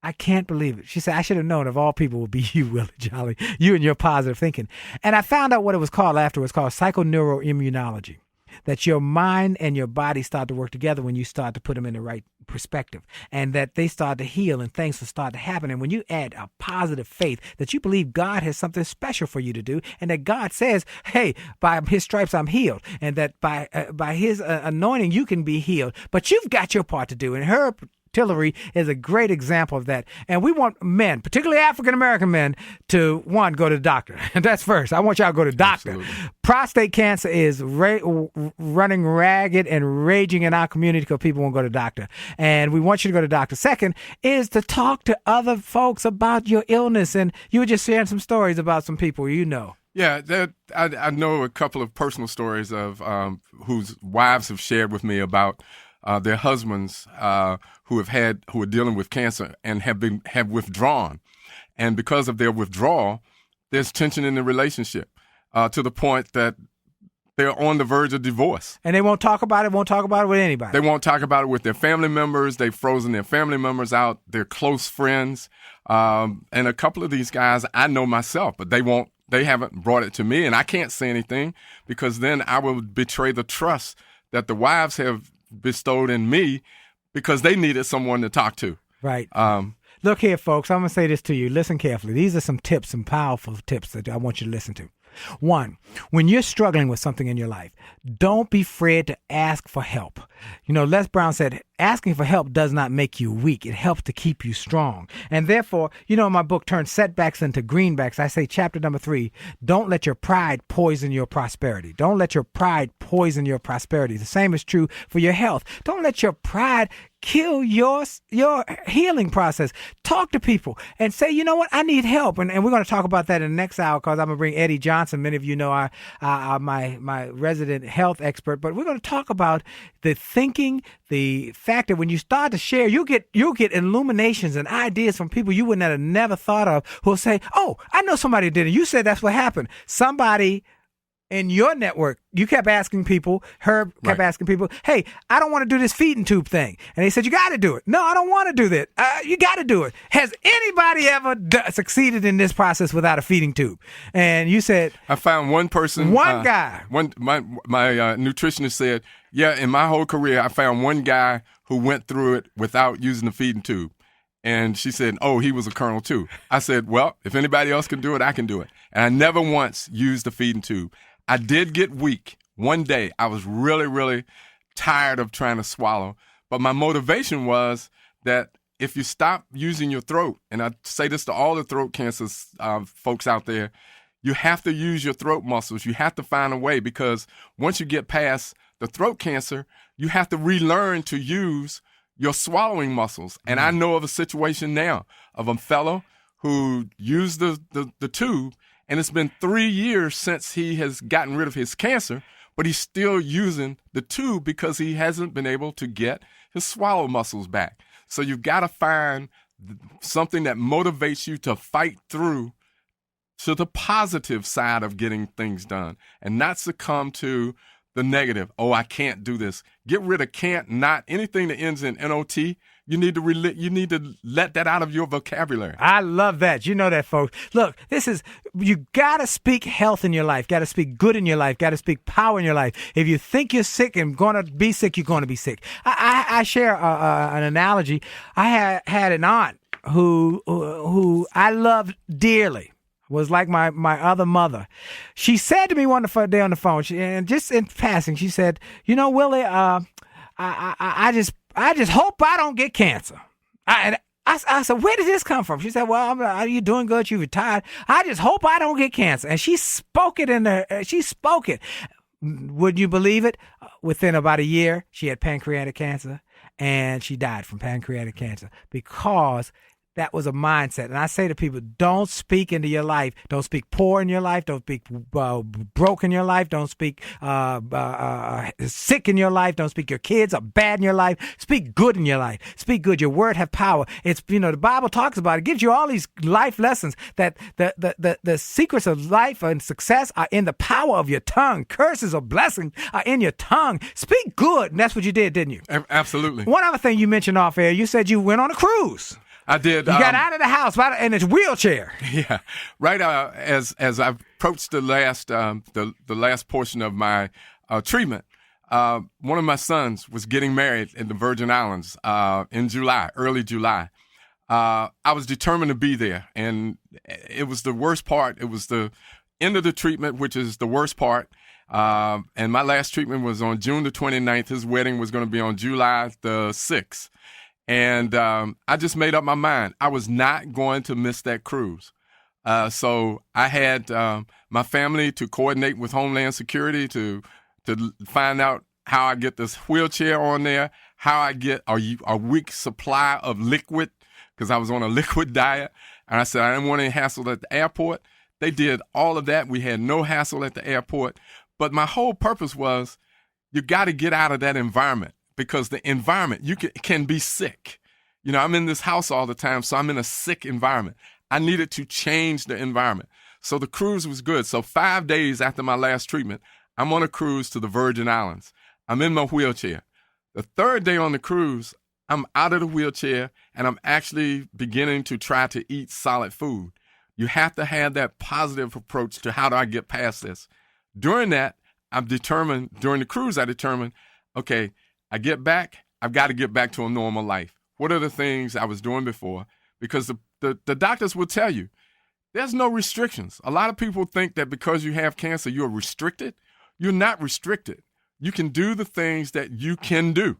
I can't believe it. She said, I should have known of all people would be you, Willie Jolley, you and your positive thinking. And I found out what it was called afterwards. It's called psychoneuroimmunology, that your mind and your body start to work together when you start to put them in the right perspective, and that they start to heal and things will start to happen. And when you add a positive faith that you believe God has something special for you to do, and that God says, hey, by his stripes I'm healed, and that by his anointing you can be healed, but you've got your part to do. And her Tillery is a great example of that. And we want men, particularly African-American men, to, one, go to the doctor. That's first. I want y'all to go to the doctor. Absolutely. Prostate cancer is running ragged and raging in our community because people won't go to the doctor. And we want you to go to the doctor. Second is to talk to other folks about your illness. And you were just sharing some stories about some people you know. Yeah, I know a couple of personal stories of whose wives have shared with me about their husbands who are dealing with cancer and have withdrawn, and because of their withdrawal, there's tension in the relationship to the point that they're on the verge of divorce. And they won't talk about it. Won't talk about it with anybody. They won't talk about it with their family members. They've frozen their family members out. Their close friends, and a couple of these guys I know myself, but they won't. They haven't brought it to me, and I can't say anything because then I will betray the trust that the wives have bestowed in me because they needed someone to talk to. Right. Look here, folks. I'm going to say this to you. Listen carefully. These are some tips, some powerful tips that I want you to listen to. One, when you're struggling with something in your life, don't be afraid to ask for help. You know, Les Brown said, asking for help does not make you weak. It helps to keep you strong. And therefore, you know, in my book, Turn Setbacks into Greenbacks, I say, chapter number 3, don't let your pride poison your prosperity. Don't let your pride poison your prosperity. The same is true for your health. Don't let your pride kill your healing process. Talk to people and say, you know what, I need help. And we're going to talk about that in the next hour because I'm going to bring Eddie Johnson. Many of you know my resident health expert, but we're going to talk about the thinking, the fact that when you start to share, you'll get illuminations and ideas from people you would have never thought of who will say, oh, I know somebody who did it. You said that's what happened. Somebody in your network, you kept asking people, Herb kept asking people, hey, I don't want to do this feeding tube thing. And they said, you got to do it. No, I don't want to do that. You got to do it. Has anybody ever succeeded in this process without a feeding tube? And you said, I found one person. One guy. My nutritionist said, yeah, in my whole career, I found one guy who went through it without using the feeding tube. And she said, oh, he was a colonel too. I said, well, if anybody else can do it, I can do it. And I never once used the feeding tube. I did get weak. One day, I was really, really tired of trying to swallow. But my motivation was that if you stop using your throat, and I say this to all the throat cancer folks out there, you have to use your throat muscles. You have to find a way because once you get past the throat cancer, you have to relearn to use your swallowing muscles. And I know of a situation now of a fellow who used the tube, and it's been 3 years since he has gotten rid of his cancer, but he's still using the tube because he hasn't been able to get his swallow muscles back. So you've got to find something that motivates you to fight through to the positive side of getting things done and not succumb to the negative. Oh, I can't do this. Get rid of can't, not, anything that ends in NOT. You need to let that out of your vocabulary. I love that. You know that, folks. Look, you got to speak health in your life, got to speak good in your life, got to speak power in your life. If you think you're sick and going to be sick, you're going to be sick. I share an analogy. I had an aunt who I loved dearly. Was like my other mother. She said to me one day on the phone, and just in passing, she said, you know, Willie, I just hope I don't get cancer. I said, where did this come from? She said, well, are you doing good? You retired. I just hope I don't get cancer. And she spoke it she spoke it. Wouldn't you believe it? Within about a year, she had pancreatic cancer, and she died from pancreatic cancer because that was a mindset. And I say to people, don't speak into your life. Don't speak poor in your life. Don't speak broke in your life. Don't speak sick in your life. Don't speak your kids are bad in your life. Speak good in your life. Speak good. Your word have power. It's, the Bible talks about it. It gives you all these life lessons that the secrets of life and success are in the power of your tongue. Curses or blessings are in your tongue. Speak good. And that's what you did, didn't you? Absolutely. One other thing you mentioned off air, you said you went on a cruise. I did. You got out of the house in his wheelchair. Yeah, right. As I approached the last portion of my treatment, one of my sons was getting married in the Virgin Islands in July, early July. I was determined to be there, and it was the worst part. It was the end of the treatment, which is the worst part. And my last treatment was on June the 29th. His wedding was going to be on July the 6th. And I just made up my mind. I was not going to miss that cruise. So I had my family to coordinate with Homeland Security to find out how I get this wheelchair on there, how I get a week's supply of liquid, because I was on a liquid diet. And I said I didn't want any hassle at the airport. They did all of that. We had no hassle at the airport. But my whole purpose was you got to get out of that environment. Because the environment, you can be sick. I'm in this house all the time, so I'm in a sick environment. I needed to change the environment. So the cruise was good. So 5 days after my last treatment, I'm on a cruise to the Virgin Islands. I'm in my wheelchair. The third day on the cruise, I'm out of the wheelchair, and I'm actually beginning to try to eat solid food. You have to have that positive approach to how do I get past this. During that, during the cruise, I determined, okay, I get back, I've got to get back to a normal life. What are the things I was doing before? Because the doctors will tell you, there's no restrictions. A lot of people think that because you have cancer, you're restricted. You're not restricted. You can do the things that you can do.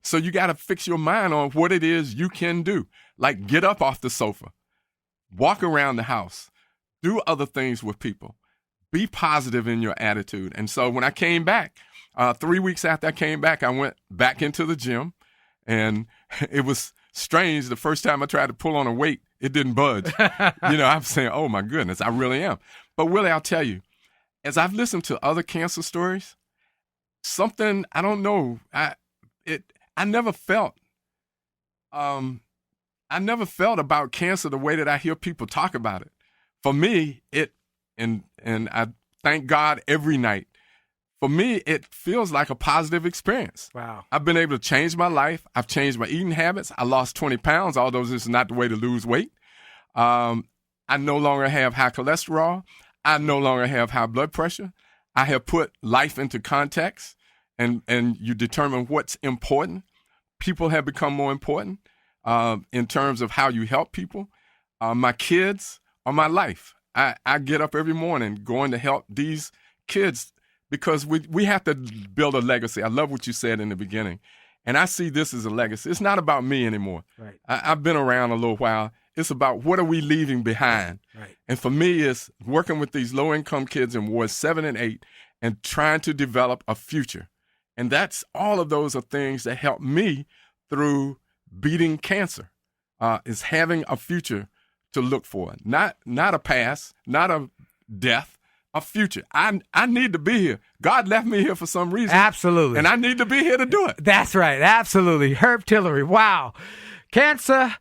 So you got to fix your mind on what it is you can do. Like get up off the sofa, walk around the house, do other things with people, be positive in your attitude. And so when I came back, 3 weeks after I came back, I went back into the gym, and it was strange. The first time I tried to pull on a weight, it didn't budge. I'm saying, oh, my goodness, I really am. But, Willie, I'll tell you, as I've listened to other cancer stories, something, I don't know, I never felt about cancer the way that I hear people talk about it. For me, and I thank God every night. For me, it feels like a positive experience. Wow. I've been able to change my life. I've changed my eating habits. I lost 20 pounds, although this is not the way to lose weight. I no longer have high cholesterol. I no longer have high blood pressure. I have put life into context, and you determine what's important. People have become more important in terms of how you help people. My kids are my life. I get up every morning going to help these kids because we have to build a legacy. I love what you said in the beginning. And I see this as a legacy. It's not about me anymore. Right. I've been around a little while. It's about what are we leaving behind. Right. And for me, it's working with these low-income kids in wards 7 and 8 and trying to develop a future. And that's all of those are things that help me through beating cancer, is having a future to look for. Not a past, not a death, a future. I need to be here. God left me here for some reason. Absolutely. And I need to be here to do it. That's right. Absolutely. Herb Tillery. Wow. Cancer,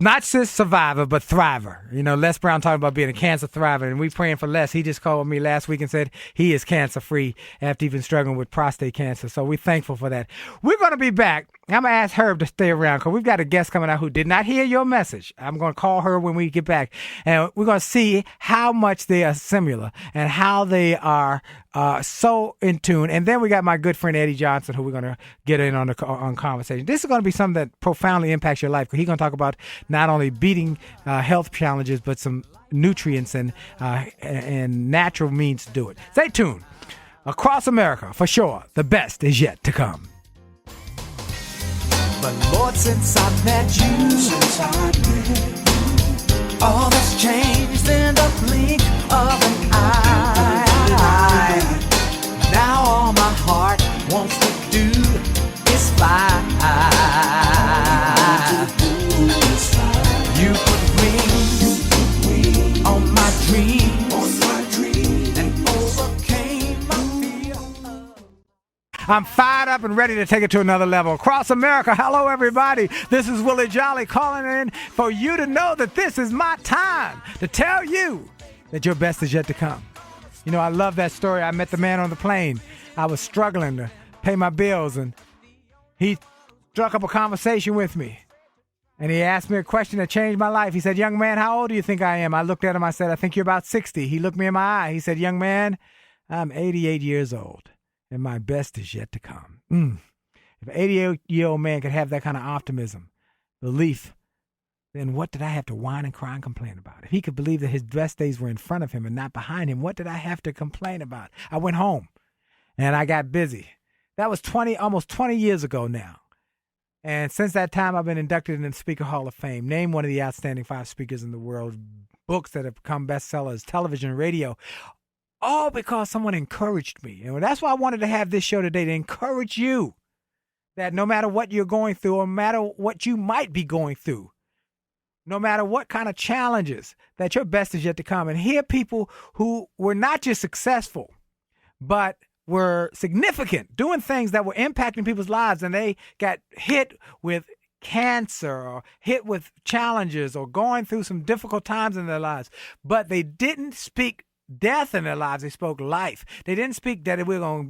not just survivor, but thriver. Les Brown talking about being a cancer thriver, and we praying for Les. He just called me last week and said he is cancer-free after he's been struggling with prostate cancer. So we're thankful for that. We're going to be back. I'm going to ask Herb to stay around because we've got a guest coming out who did not hear your message. I'm going to call her when we get back, and we're going to see how much they are similar and how they are so in tune. And then we got my good friend Eddie Johnson, who we're going to get in on conversation. This is going to be something that profoundly impacts your life because he's going to talk about not only beating health challenges, but some nutrients and natural means to do it. Stay tuned. Across America, for sure, the best is yet to come. But Lord, since I've met you, all that's changed in the blink of an eye. Now all my heart wants to do is fly. You I'm fired up and ready to take it to another level. Across America, hello, everybody. This is Willie Jolley calling in for you to know that this is my time to tell you that your best is yet to come. You know, I love that story. I met the man on the plane. I was struggling to pay my bills, and he struck up a conversation with me. And he asked me a question that changed my life. He said, young man, how old do you think I am? I looked at him. I said, I think you're about 60. He looked me in my eye. He said, young man, I'm 88 years old, and my best is yet to come. If an 88-year-old man could have that kind of optimism, belief, then what did I have to whine and cry and complain about? If he could believe that his best days were in front of him and not behind him, what did I have to complain about? I went home, and I got busy. That was almost 20 years ago now. And since that time, I've been inducted into the Speaker Hall of Fame, named one of the outstanding 5 speakers in the world, books that have become bestsellers, television, radio, all because someone encouraged me. And that's why I wanted to have this show today, to encourage you that no matter what you're going through, or no matter what you might be going through, no matter what kind of challenges, that your best is yet to come. And hear people who were not just successful, but were significant, doing things that were impacting people's lives, and they got hit with cancer or hit with challenges or going through some difficult times in their lives. But they didn't speak death in their lives. They spoke life. They didn't speak that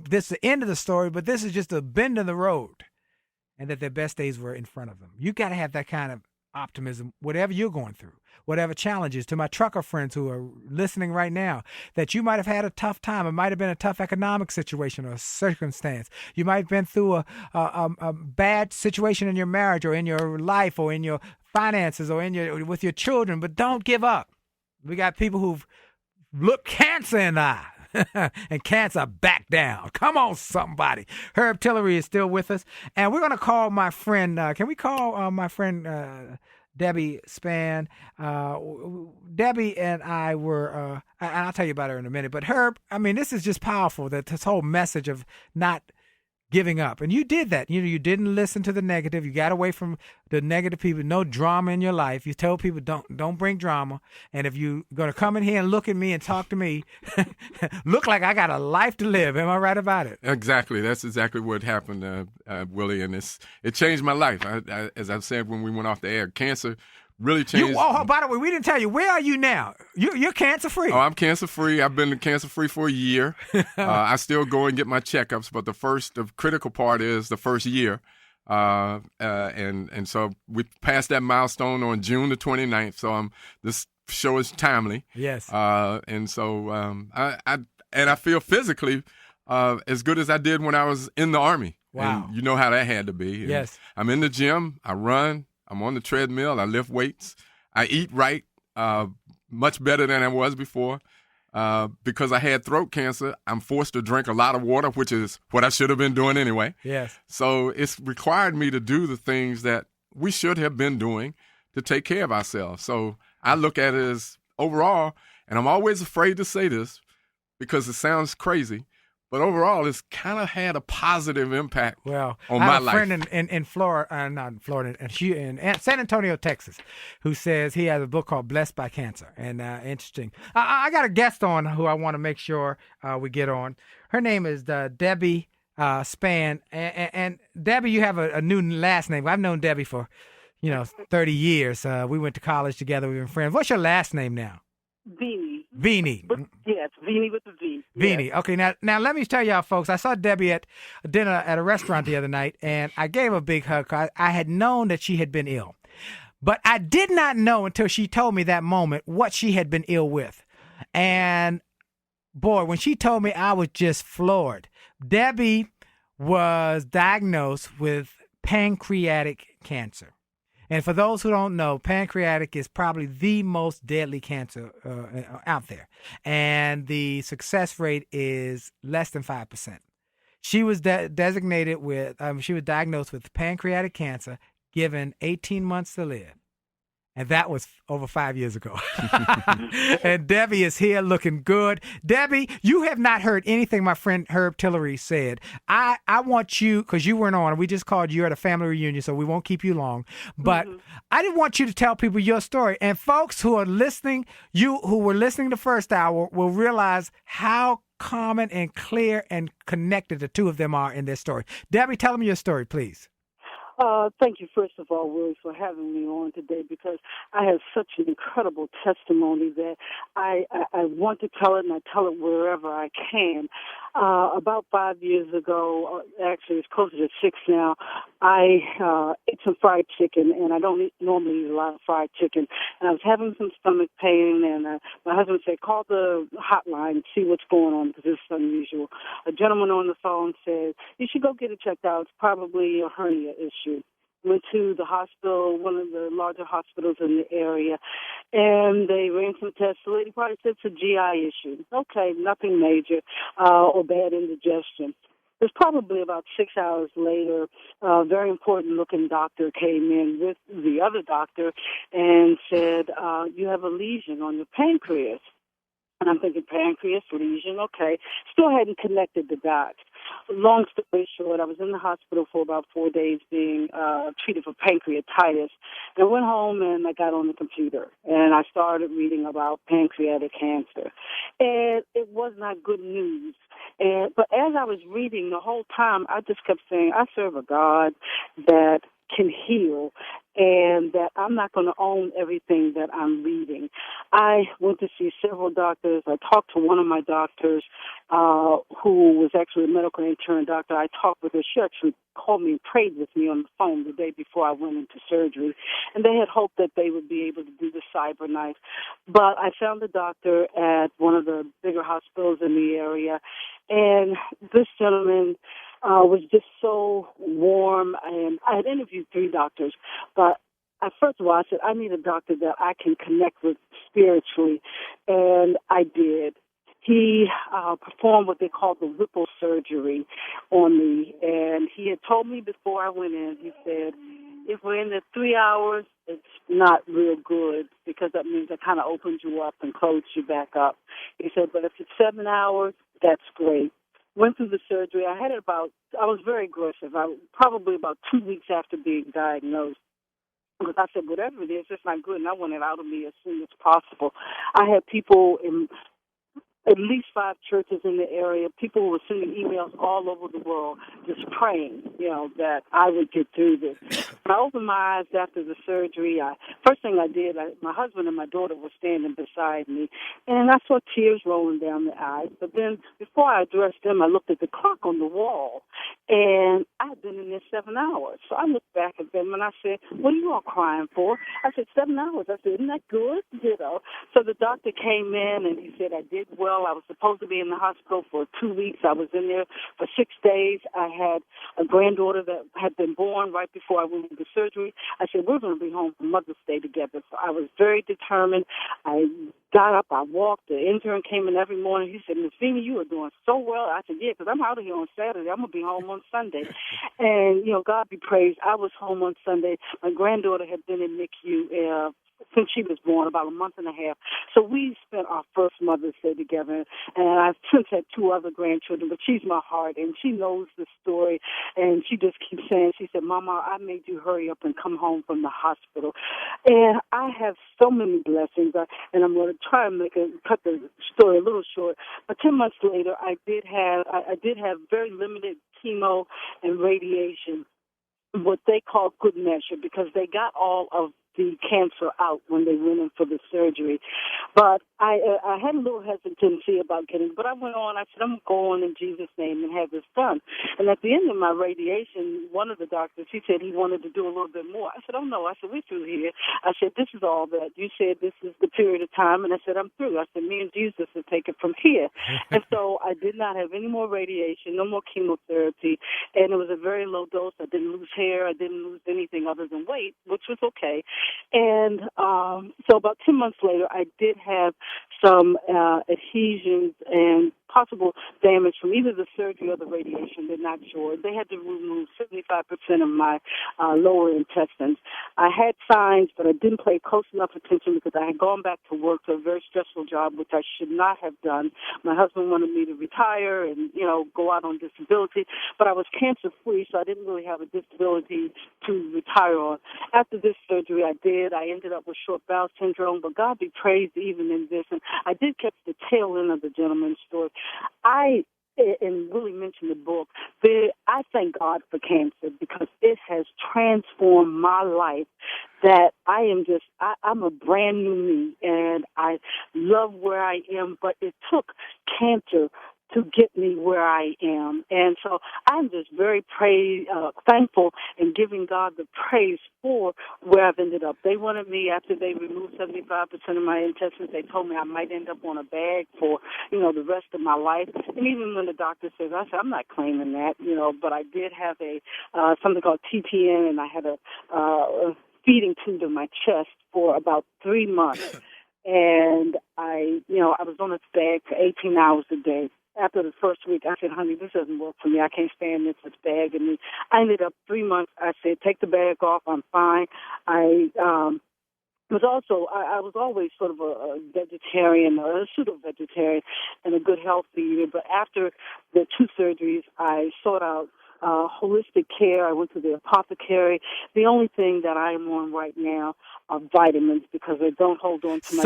this is the end of the story, but this is just a bend in the road, and that their best days were in front of them. You got to have that kind of optimism, whatever you're going through, whatever challenges. To my trucker friends who are listening right now, that you might have had a tough time. It might have been a tough economic situation or circumstance. You might have been through a bad situation in your marriage or in your life or in your finances or with your children, but don't give up. We got people who've looked cancer in the eye. And cancer back down. Come on, somebody. Herb Tillery is still with us. And we're going to call my friend, can we call my friend Debbie Spann? Debbie and I were, and I'll tell you about her in a minute. But Herb, I mean, this is just powerful, that this whole message of not giving up. And you did that. You didn't listen to the negative. You got away from the negative people. No drama in your life. You told people don't bring drama. And if you're going to come in here and look at me and talk to me, look like I got a life to live. Am I right about it? Exactly. That's exactly what happened, Willie. And it changed my life. As I've said when we went off the air, cancer really changed. By the way, we didn't tell you. Where are you now? You're cancer-free. Oh, I'm cancer-free. I've been cancer-free for a year. I still go and get my checkups, but the critical part is the first year. And so we passed that milestone on June the 29th. So this show is timely. Yes. And so I feel physically as good as I did when I was in the Army. Wow. And you know how that had to be. And yes. I'm in the gym. I run. I'm on the treadmill. I lift weights. I eat right, much better than I was before. Because I had throat cancer, I'm forced to drink a lot of water, which is what I should have been doing anyway. Yes. So it's required me to do the things that we should have been doing to take care of ourselves. So I look at it as overall, and I'm always afraid to say this because it sounds crazy, but overall, it's kind of had a positive impact on my life. I have a friend in Florida, not in Florida, in San Antonio, Texas, who says he has a book called Blessed by Cancer. And interesting. I got a guest on who I want to make sure we get on. Her name is Debbie Spann. And Debbie, you have a new last name. I've known Debbie for, 30 years. We went to college together. We've been friends. What's your last name now? Vini. Yes, Vini with the V. Vini. Yes. Okay, now let me tell y'all, folks, I saw Debbie at dinner at a restaurant the other night, and I gave her a big hug. I had known that she had been ill, but I did not know until she told me that moment what she had been ill with. And, boy, when she told me, I was just floored. Debbie was diagnosed with pancreatic cancer. And for those who don't know, pancreatic is probably the most deadly cancer out there. And the success rate is less than 5%. She was she was diagnosed with pancreatic cancer, given 18 months to live. And that was over 5 years ago. And Debbie is here looking good. Debbie, you have not heard anything my friend Herb Tillery said. I want you, because you weren't on, we just called you at a family reunion, so we won't keep you long. But I didn't want you to tell people your story. And folks who are listening, who were listening the first hour, will realize how common and clear and connected the two of them are in their story. Debbie, tell them your story, please. Thank you, first of all, Willie, for having me on today, because I have such an incredible testimony that I want to tell it, and I tell it wherever I can. About 5 years ago, actually it's closer to 6 now, I ate some fried chicken, and I don't normally eat a lot of fried chicken, and I was having some stomach pain, and my husband said, call the hotline and see what's going on, because this is unusual. A gentleman on the phone said, you should go get it checked out. It's probably a hernia issue. Went to the hospital, one of the larger hospitals in the area, and they ran some tests. The lady probably said it's a GI issue. Okay, nothing major or bad indigestion. It was probably about 6 hours later, a very important-looking doctor came in with the other doctor and said, you have a lesion on your pancreas. And I'm thinking, pancreas, lesion, okay. Still hadn't connected the dots. Long story short, I was in the hospital for about 4 days being treated for pancreatitis. And I went home and I got on the computer and I started reading about pancreatic cancer. And it was not good news. But as I was reading the whole time, I just kept saying, I serve a God that can heal, and that I'm not going to own everything that I'm reading. I went to see several doctors. I talked to one of my doctors who was actually a medical intern doctor. I talked with her. She actually called me and prayed with me on the phone the day before I went into surgery, and they had hoped that they would be able to do the cyber knife. But I found a doctor at one of the bigger hospitals in the area, and this gentleman was just so warm, and I had interviewed 3 doctors, but first of all, I said, I need a doctor that I can connect with spiritually, and I did. He performed what they call the Whipple surgery on me, and he had told me before I went in, he said, if we're in the 3 hours, it's not real good, because that means it kind of opens you up and closes you back up. He said, but if it's 7 hours, that's great. Went through the surgery. I was very aggressive. Probably about 2 weeks after being diagnosed. Because I said, whatever it is, it's not good, and I want it out of me as soon as possible. I had people in at least 5 churches in the area, people who were sending emails all over the world just praying, that I would get through this. When I opened my eyes after the surgery, first thing I did, my husband and my daughter were standing beside me, and I saw tears rolling down their eyes. But then before I addressed them, I looked at the clock on the wall, and I had been in there 7 hours. So I looked back at them, and I said, what are you all crying for? I said, 7 hours. I said, isn't that good? So the doctor came in, and he said I did well. I was supposed to be in the hospital for 2 weeks. I was in there for 6 days. I had a granddaughter that had been born right before I went into surgery. I said, we're going to be home for Mother's Day together. So I was very determined. I got up, I walked. The intern came in every morning. He said, Miss Vina, you are doing so well. I said, yeah, because I'm out of here on Saturday. I'm going to be home on Sunday. And, God be praised, I was home on Sunday. My granddaughter had been in NICU since she was born, about a month and a half. So we spent our first Mother's Day together, and I've since had 2 other grandchildren, but she's my heart, and she knows the story, and she just keeps saying, she said, Mama, I made you hurry up and come home from the hospital. And I have so many blessings, and I'm going to try and cut the story a little short. But 10 months later, I did have very limited chemo and radiation, what they call good measure, because they got all of the cancer out when they went in for the surgery. But I had a little hesitancy about getting, but I went on. I said, I'm going in Jesus' name and have this done. And at the end of my radiation, one of the doctors, he said he wanted to do a little bit more. I said, oh, no. I said, we're through here. I said, this is all that. You said this is the period of time. And I said, I'm through. I said, me and Jesus will take it from here. And so I did not have any more radiation, no more chemotherapy. And it was a very low dose. I didn't lose hair. I didn't lose anything other than weight, which was okay. And so about 10 months later, I did have some adhesions and possible damage from either the surgery or the radiation. They're not sure. They had to remove 75% of my lower intestines. I had signs, but I didn't pay close enough attention because I had gone back to work to a very stressful job, which I should not have done. My husband wanted me to retire and, go out on disability, but I was cancer-free, so I didn't really have a disability to retire on. After this surgery, I did. I ended up with short bowel syndrome, but God be praised even in this. And I did catch the tail end of the gentleman's story. And Willie mentioned the book, I thank God for cancer because it has transformed my life that I'm a brand new me, and I love where I am, but it took cancer to get me where I am. And so I'm just very thankful and giving God the praise for where I've ended up. They wanted me, after they removed 75% of my intestines, they told me I might end up on a bag for, the rest of my life. And even when the doctor says, I said, I'm not claiming that, but I did have something called TPN, and I had a feeding tube in my chest for about 3 months. And I was on this bag for 18 hours a day. After the first week, I said, honey, this doesn't work for me. I can't stand this bag. And I ended up 3 months. I said, take the bag off. I'm fine. I was always sort of a vegetarian, a pseudo-vegetarian, and a good health eater. But after the 2 surgeries, I sought out holistic care. I went to the apothecary. The only thing that I am on right now are vitamins because they don't hold on to my.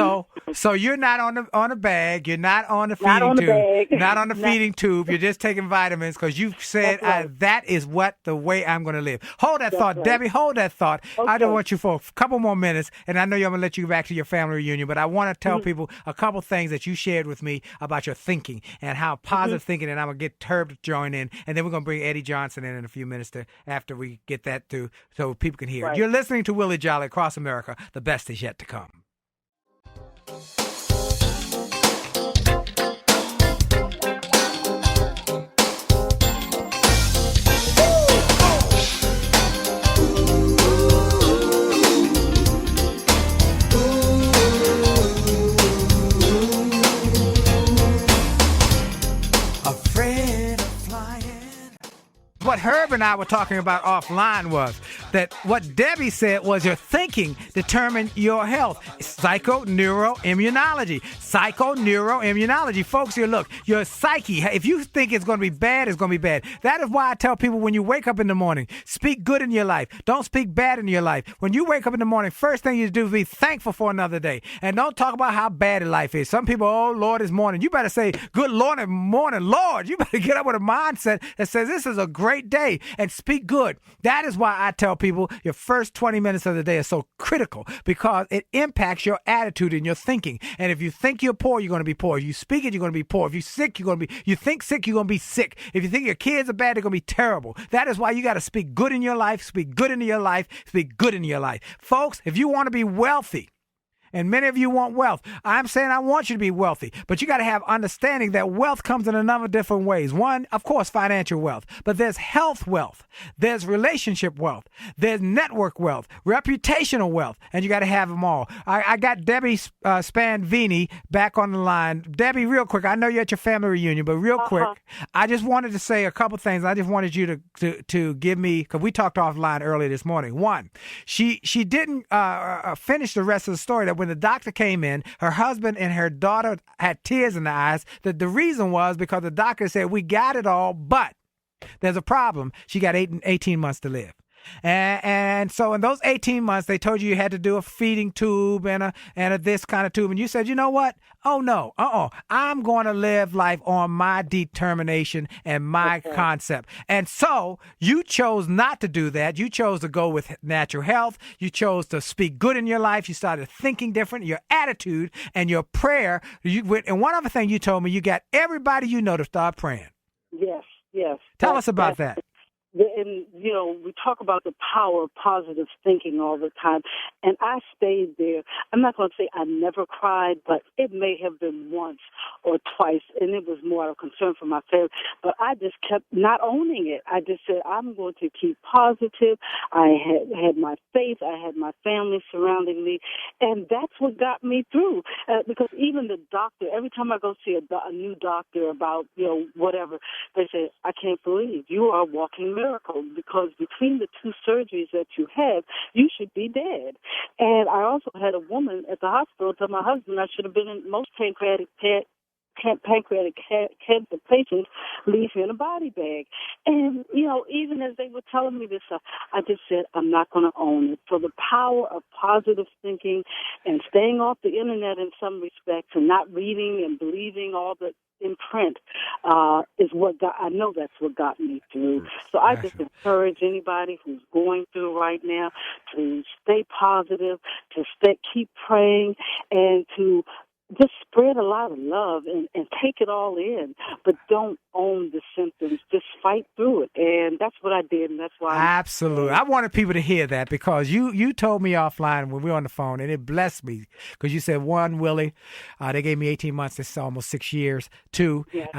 So you're not on the bag. You're not on the feeding tube. Not on the feeding tube. You're just taking vitamins because you said that is the way I'm going to live. Hold that thought, right. Debbie. Hold that thought. Okay. I don't want you for a couple more minutes, and I know I'm going to let you back to your family reunion, but I want to tell people a couple things that you shared with me about your thinking and how positive thinking, and I'm going to get Herb to join in, and then we're going to bring Eddie Johnson in a few minutes after we get that through so people can hear. Right. You're listening to Willie Jolley across America. The best is yet to come. What Herb and I were talking about offline was that what Debbie said was your thinking determined your health. Psychoneuroimmunology. Psychoneuroimmunology. Folks, here, look, your psyche, if you think it's going to be bad, it's going to be bad. That is why I tell people when you wake up in the morning, speak good in your life. Don't speak bad in your life. When you wake up in the morning, first thing you do is be thankful for another day. And don't talk about how bad life is. Some people, oh, Lord, it's morning. You better say, good Lord, morning, Lord. You better get up with a mindset that says this is a great day and speak good. That is why I tell people your first 20 minutes of the day is so critical because it impacts your attitude and your thinking. And if you think you're poor, you're going to be poor. If you speak it, you're going to be poor. If you're sick, you think sick, you're going to be sick. If you think your kids are bad, they're going to be terrible. That is why you got to speak good in your life, speak good into your life, speak good in your life. Folks, if you want to be wealthy, and many of you want wealth. I'm saying I want you to be wealthy, but you got to have understanding that wealth comes in a number of different ways. One, of course, financial wealth, but there's health wealth, there's relationship wealth, there's network wealth, reputational wealth, and you got to have them all. I got Debbie Spanvini back on the line. Debbie, real quick, I know you're at your family reunion, but real quick, I just wanted to say a couple things. I just wanted you to give me, because we talked offline earlier this morning. One, she didn't finish the rest of the story. That when the doctor came in, her husband and her daughter had tears in their eyes. That the reason was because the doctor said, we got it all, but there's a problem. She got 18 months to live. And so in those 18 months, they told you had to do a feeding tube and a this kind of tube. And you said, you know what? Oh, no. I'm going to live life on my determination and my concept. And so you chose not to do that. You chose to go with natural health. You chose to speak good in your life. You started thinking different. Your attitude and your prayer. And one other thing you told me, you got everybody you know to start praying. Yes. Tell us about that. And, we talk about the power of positive thinking all the time. And I stayed there. I'm not going to say I never cried, but it may have been once or twice. And it was more out of concern for my family. But I just kept not owning it. I just said, I'm going to keep positive. I had my faith. I had my family surrounding me. And that's what got me through. Because even the doctor, every time I go see a new doctor about, whatever, they say, I can't believe you are walking miracle, because between the 2 surgeries that you had, you should be dead. And I also had a woman at the hospital tell my husband I should have been in most pancreatic pancreatic cancer patients leave in a body bag. And, even as they were telling me this, I just said, I'm not going to own it. So the power of positive thinking and staying off the internet in some respects and not reading and believing all the in print is I know that's what got me through. So I just encourage anybody who's going through right now to stay positive, to keep praying, and to just spread a lot of love and take it all in, but don't own the symptoms. Just fight through it. And that's what I did, and that's why. Absolutely. I wanted people to hear that because you told me offline when we were on the phone, and it blessed me because you said, one, Willie, they gave me 18 months. This is almost 6 years. Two, yes.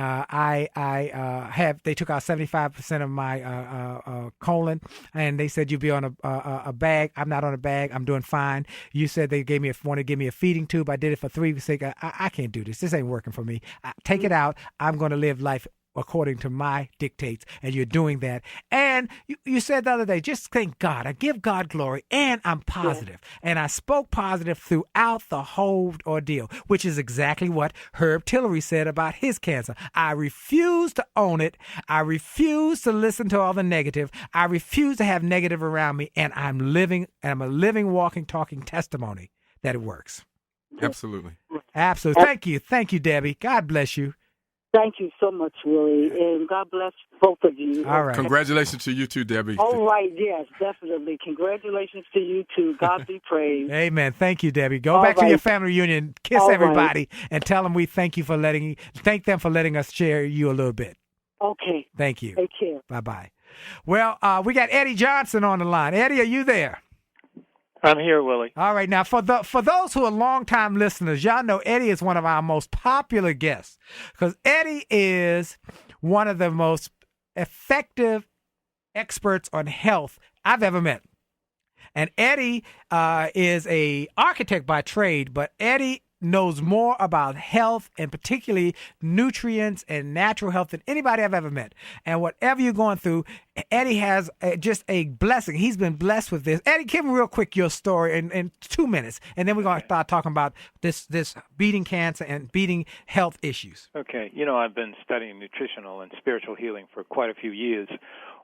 They took out 75% of my colon, and they said you'd be on a bag. I'm not on a bag. I'm doing fine. You said they wanted to give me a feeding tube. I did it for 3 weeks. I can't do this. This ain't working for me. Take it out. I'm going to live life according to my dictates, and you're doing that. And you said the other day, just thank God. I give God glory, and I'm positive. Yeah. And I spoke positive throughout the whole ordeal, which is exactly what Herb Tillery said about his cancer. I refuse to own it. I refuse to listen to all the negative. I refuse to have negative around me, and I'm a living, walking, talking testimony that it works. Absolutely. Absolutely. Thank you, Debbie. God bless you. Thank you so much, Willie, and God bless both of you. All right. Congratulations to you too, Debbie. All right, yes, definitely. Congratulations to you too. God be praised. Amen. Thank you, Debbie. Go back to your family reunion, kiss everybody, and tell them we thank them for letting us share you a little bit. Okay. Thank you. Take care. Bye-bye. Well, we got Eddie Johnson on the line. Eddie, are you there? I'm here, Willie. All right. Now, for those who are longtime listeners, y'all know Eddie is one of our most popular guests because Eddie is one of the most effective experts on health I've ever met. And Eddie is a architect by trade, but Eddie knows more about health and particularly nutrients and natural health than anybody I've ever met. And whatever you're going through, Eddie has just a blessing. He's been blessed with this. Eddie, give me real quick your story in 2 minutes, and then we're going to start talking about this beating cancer and beating health issues. Okay. I've been studying nutritional and spiritual healing for quite a few years.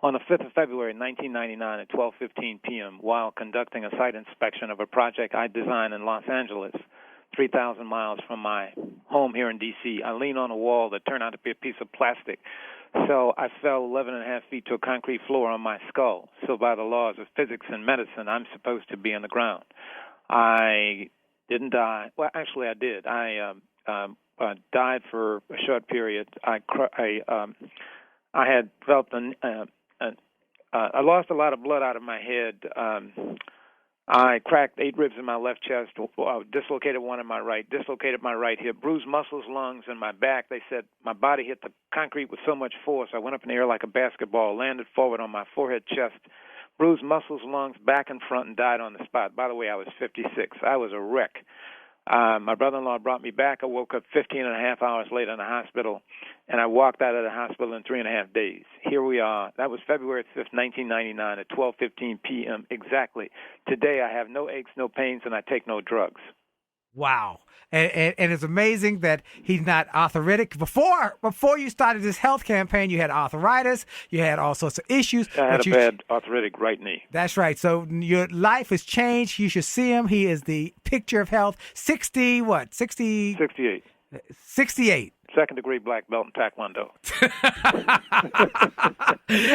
On the 5th of February, 1999 at 12:15 p.m., while conducting a site inspection of a project I designed in Los Angeles, 3,000 miles from my home here in D.C., I leaned on a wall that turned out to be a piece of plastic. So I fell 11.5 feet to a concrete floor on my skull. So by the laws of physics and medicine, I'm supposed to be on the ground. I didn't die. Well, actually, I did. I died for a short period. I had developed I lost a lot of blood out of my head. I cracked 8 ribs in my left chest, dislocated one in my right, dislocated my right hip, bruised muscles, lungs, and my back. They said my body hit the concrete with so much force, I went up in the air like a basketball, landed forward on my forehead, chest, bruised muscles, lungs, back and front, and died on the spot. By the way, I was 56. I was a wreck. My brother-in-law brought me back. I woke up 15 and a half hours later in the hospital, and I walked out of the hospital in 3.5 days. Here we are. That was February 5th, 1999 at 12:15 p.m. exactly. Today I have no aches, no pains, and I take no drugs. Wow. And it's amazing that he's not arthritic. Before you started this health campaign, you had arthritis, you had all sorts of issues. I had a bad arthritic right knee. That's right. So your life has changed. You should see him. He is the picture of health. 68. 68. Second-degree black belt in Taekwondo.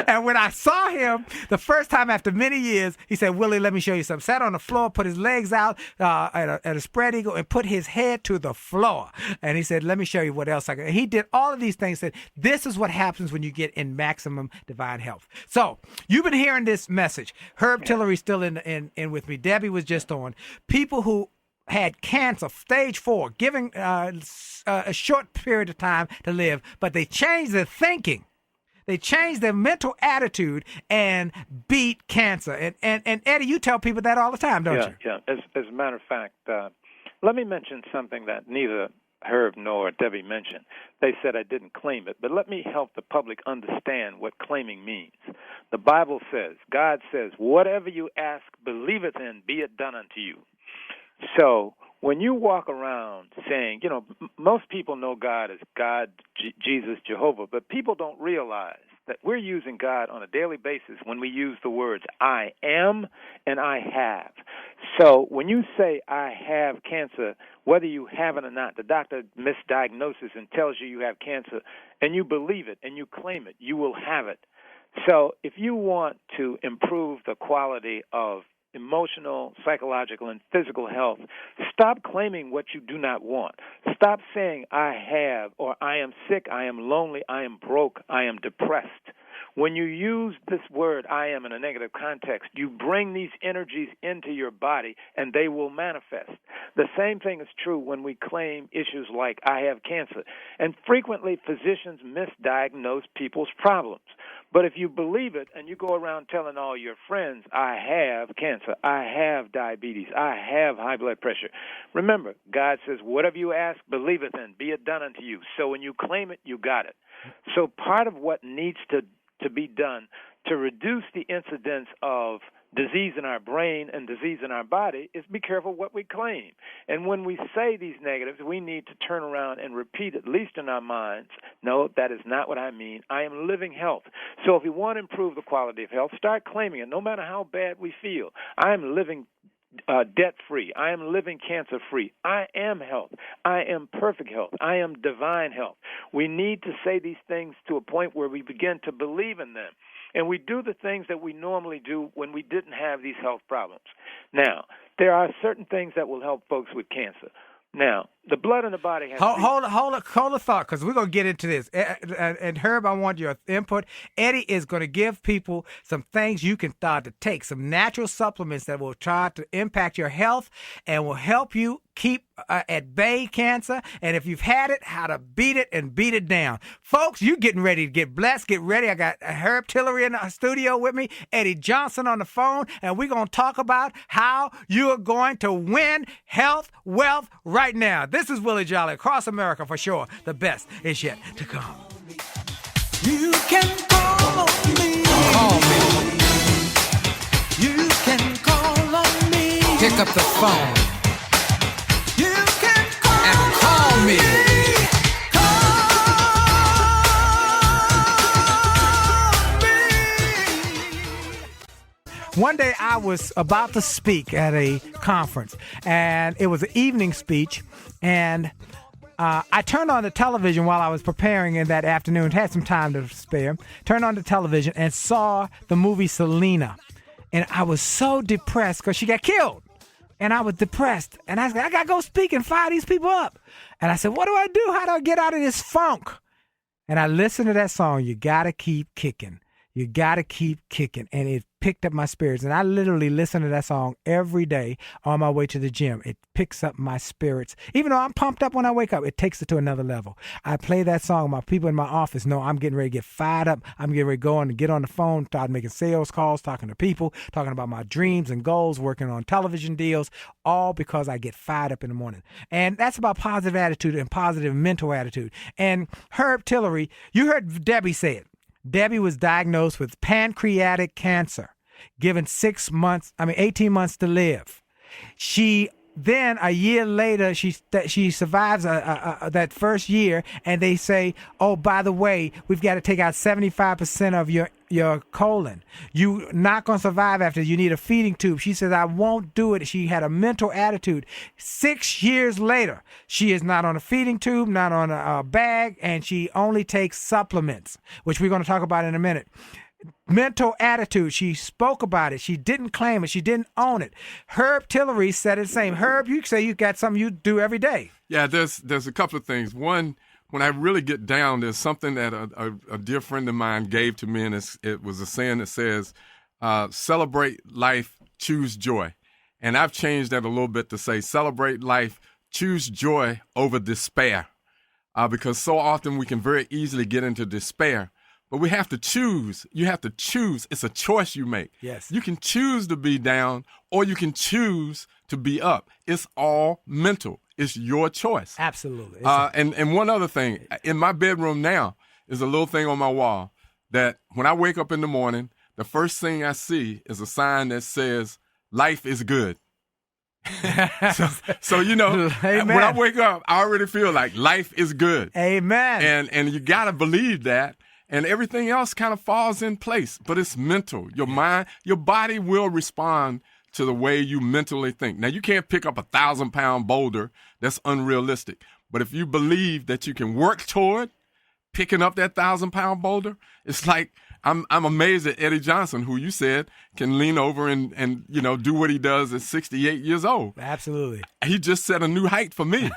And when I saw him the first time after many years, he said, Willie, let me show you something. Sat on the floor, put his legs out at a spread eagle, and put his head to the floor. And he said, let me show you what else I can. And he did all of these things. Said, this is what happens when you get in maximum divine health. So you've been hearing this message. Herb Tillery still in with me. Debbie was just on. People who had cancer, stage 4, giving a short period of time to live, but they changed their thinking. They changed their mental attitude and beat cancer. And Eddie, you tell people that all the time, don't you? Yeah. As a matter of fact, let me mention something that neither Herb nor Debbie mentioned. They said I didn't claim it, but let me help the public understand what claiming means. The Bible says, God says, whatever you ask, believe it in, be it done unto you. So when you walk around saying, most people know God as God, Jesus, Jehovah, but people don't realize that we're using God on a daily basis when we use the words I am and I have. So when you say I have cancer, whether you have it or not, the doctor misdiagnoses and tells you have cancer, and you believe it and you claim it, you will have it. So if you want to improve the quality of emotional, psychological, and physical health, stop claiming what you do not want. Stop saying I have, or I am sick, I am lonely, I am broke, I am depressed. When you use this word I am in a negative context, you bring these energies into your body and they will manifest. The same thing is true when we claim issues like I have cancer. And frequently physicians misdiagnose people's problems. But if you believe it and you go around telling all your friends, I have cancer, I have diabetes, I have high blood pressure. Remember, God says, whatever you ask, believeth in, be it done unto you. So when you claim it, you got it. So part of what needs to be done to reduce the incidence of disease in our brain and disease in our body is be careful what we claim. And when we say these negatives, we need to turn around and repeat, at least in our minds, no, that is not what I mean. I am living health. So if we want to improve the quality of health, start claiming it, no matter how bad we feel. I am living debt-free. I am living cancer-free. I am health. I am perfect health. I am divine health. We need to say these things to a point where we begin to believe in them. And we do the things that we normally do when we didn't have these health problems. Now, there are certain things that will help folks with cancer. Now, the blood in the body has... Hold a thought, because we're going to get into this. And Herb, I want your input. Eddie is going to give people some things you can start to take, some natural supplements that will try to impact your health and will help you keep at bay cancer. And if you've had it, how to beat it and beat it down. Folks, you getting ready to get blessed. Get ready. I got Herb Tillery in the studio with me, Eddie Johnson on the phone, and we're going to talk about how you are going to win health, wealth right now. This is Willie Jolley, across America for sure. The best is yet to come. You can call on me. Call me. You can call on me. Pick up the phone. You can call and call me. One day I was about to speak at a conference, and it was an evening speech, and I turned on the television while I was preparing in that afternoon, had some time to spare, turned on the television and saw the movie Selena, and I was so depressed because she got killed, and I was depressed, and I said, I got to go speak and fire these people up, and I said, what do I do? How do I get out of this funk? And I listened to that song, You Gotta Keep Kicking. You gotta keep kicking. And it picked up my spirits. And I literally listen to that song every day on my way to the gym. It picks up my spirits. Even though I'm pumped up when I wake up, it takes it to another level. I play that song. My people in my office know I'm getting ready to get fired up. I'm getting ready to go on and get on the phone, start making sales calls, talking to people, talking about my dreams and goals, working on television deals, all because I get fired up in the morning. And that's about positive attitude and positive mental attitude. And Herb Tillery, you heard Debbie say it. Debbie was diagnosed with pancreatic cancer, given 18 months to live. She then, a year later, she survives that first year, and they say, oh, by the way, we've got to take out 75% of your colon. You're not going to survive after. You need a feeding tube. She says, I won't do it. She had a mental attitude. 6 years later, she is not on a feeding tube, not on a bag, and she only takes supplements, which we're going to talk about in a minute. Mental attitude. She spoke about it. She didn't claim it. She didn't own it. Herb Tillery said the same. Herb, you say you got something you do every day. Yeah, there's a couple of things. One, when I really get down, there's something that a dear friend of mine gave to me, and it was a saying that says, celebrate life, choose joy. And I've changed that a little bit to say, celebrate life, choose joy over despair. Because so often we can very easily get into despair. But we have to choose. You have to choose. It's a choice you make. Yes. You can choose to be down, or you can choose to be up. It's all mental. It's your choice. Absolutely. And one other thing, in my bedroom now is a little thing on my wall that when I wake up in the morning, the first thing I see is a sign that says, life is good. So when I wake up, I already feel like life is good. Amen. And you got to believe that. And everything else kind of falls in place. But it's mental. Your mind, your body will respond to the way you mentally think. Now, you can't pick up a 1,000-pound boulder. That's unrealistic. But if you believe that you can work toward picking up that 1,000-pound boulder, it's like I'm amazed at Eddie Johnson, who you said can lean over and do what he does at 68 years old. Absolutely. He just set a new height for me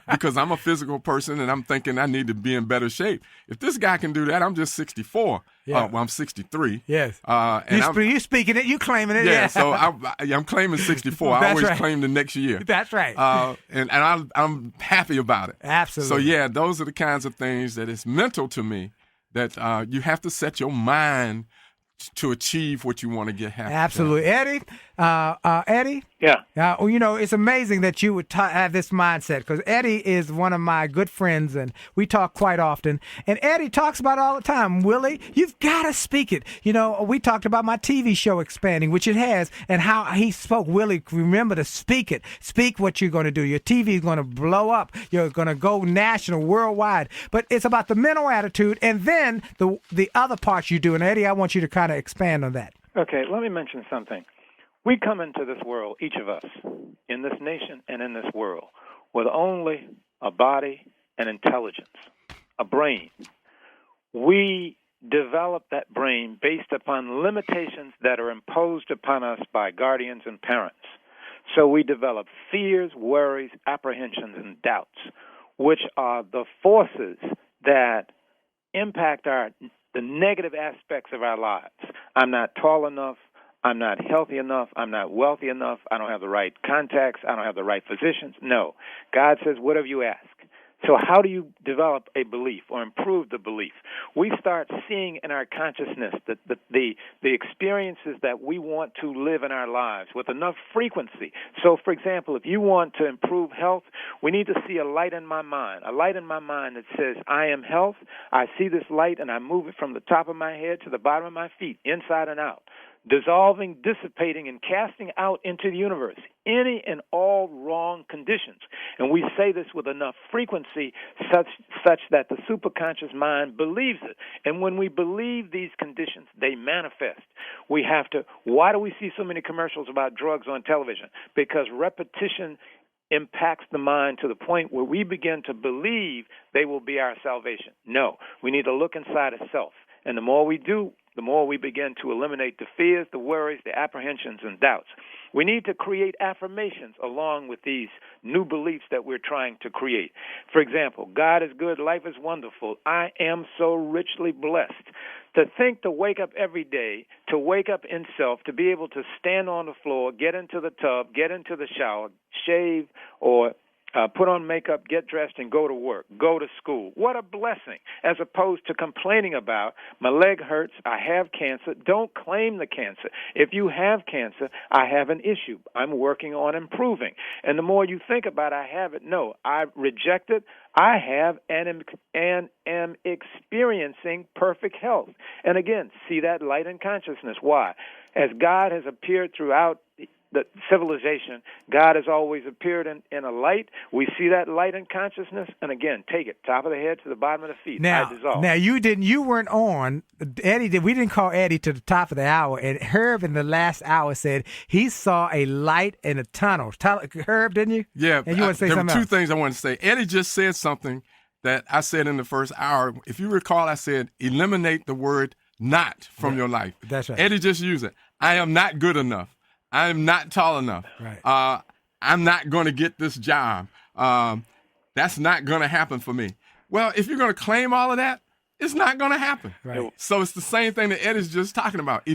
because I'm a physical person and I'm thinking I need to be in better shape. If this guy can do that, I'm just 64. Yeah. I'm 63. Yes. And you speaking it, you claiming it. Yeah, so I'm claiming 64. I always claim the next year. That's right. And I'm happy about it. Absolutely. So, yeah, those are the kinds of things that it's mental to me that you have to set your mind to achieve what you want to get happen. Absolutely. Eddie? Eddie? Yeah. It's amazing that you would have this mindset because Eddie is one of my good friends and we talk quite often. And Eddie talks about it all the time. Willie, you've got to speak it. We talked about my TV show expanding, which it has, and how he spoke. Willie, remember to speak it. Speak what you're going to do. Your TV is going to blow up. You're going to go national, worldwide. But it's about the mental attitude and then the other parts you do. And Eddie, I want you to kind of expand on that. Okay, let me mention something. We come into this world, each of us, in this nation and in this world, with only a body and intelligence, a brain. We develop that brain based upon limitations that are imposed upon us by guardians and parents. So we develop fears, worries, apprehensions, and doubts, which are the forces that impact the negative aspects of our lives. I'm not tall enough. I'm not healthy enough. I'm not wealthy enough. I don't have the right contacts. I don't have the right physicians. No. God says, whatever you ask. So how do you develop a belief or improve the belief? We start seeing in our consciousness that the experiences that we want to live in our lives with enough frequency. So, for example, if you want to improve health, we need to see a light in my mind that says, I am health. I see this light and I move it from the top of my head to the bottom of my feet, inside and out, dissolving, dissipating, and casting out into the universe any and all wrong conditions. And we say this with enough frequency such that the superconscious mind believes it. And when we believe these conditions, they manifest. Why do we see so many commercials about drugs on television? Because repetition impacts the mind to the point where we begin to believe they will be our salvation. No, we need to look inside of self. And the more we do, the more we begin to eliminate the fears, the worries, the apprehensions, and doubts. We need to create affirmations along with these new beliefs that we're trying to create. For example, God is good, life is wonderful, I am so richly blessed. To wake up every day, to wake up in self, to be able to stand on the floor, get into the tub, get into the shower, shave, or put on makeup, get dressed, and go to work, go to school. What a blessing, as opposed to complaining about, my leg hurts, I have cancer. Don't claim the cancer. If you have cancer, I have an issue. I'm working on improving. And the more you think about I have it, no, I reject it. I have and am experiencing perfect health. And again, see that light in consciousness. Why? As God has appeared throughout the civilization, God has always appeared in a light. We see that light in consciousness, and again, take it top of the head to the bottom of the feet. Now you weren't on. Eddie, we didn't call Eddie to the top of the hour, and Herb in the last hour said he saw a light in a tunnel. Herb, didn't you? Yeah. And you want to say there something were two else? things I wanted to say. Eddie just said something that I said in the first hour. If you recall, I said eliminate the word "not" from your life. That's right. Eddie just used it. I am not good enough. I am not tall enough. Right. I'm not going to get this job. That's not going to happen for me. Well, if you're going to claim all of that, it's not going to happen. Right. So it's the same thing that Eddie's just talking about.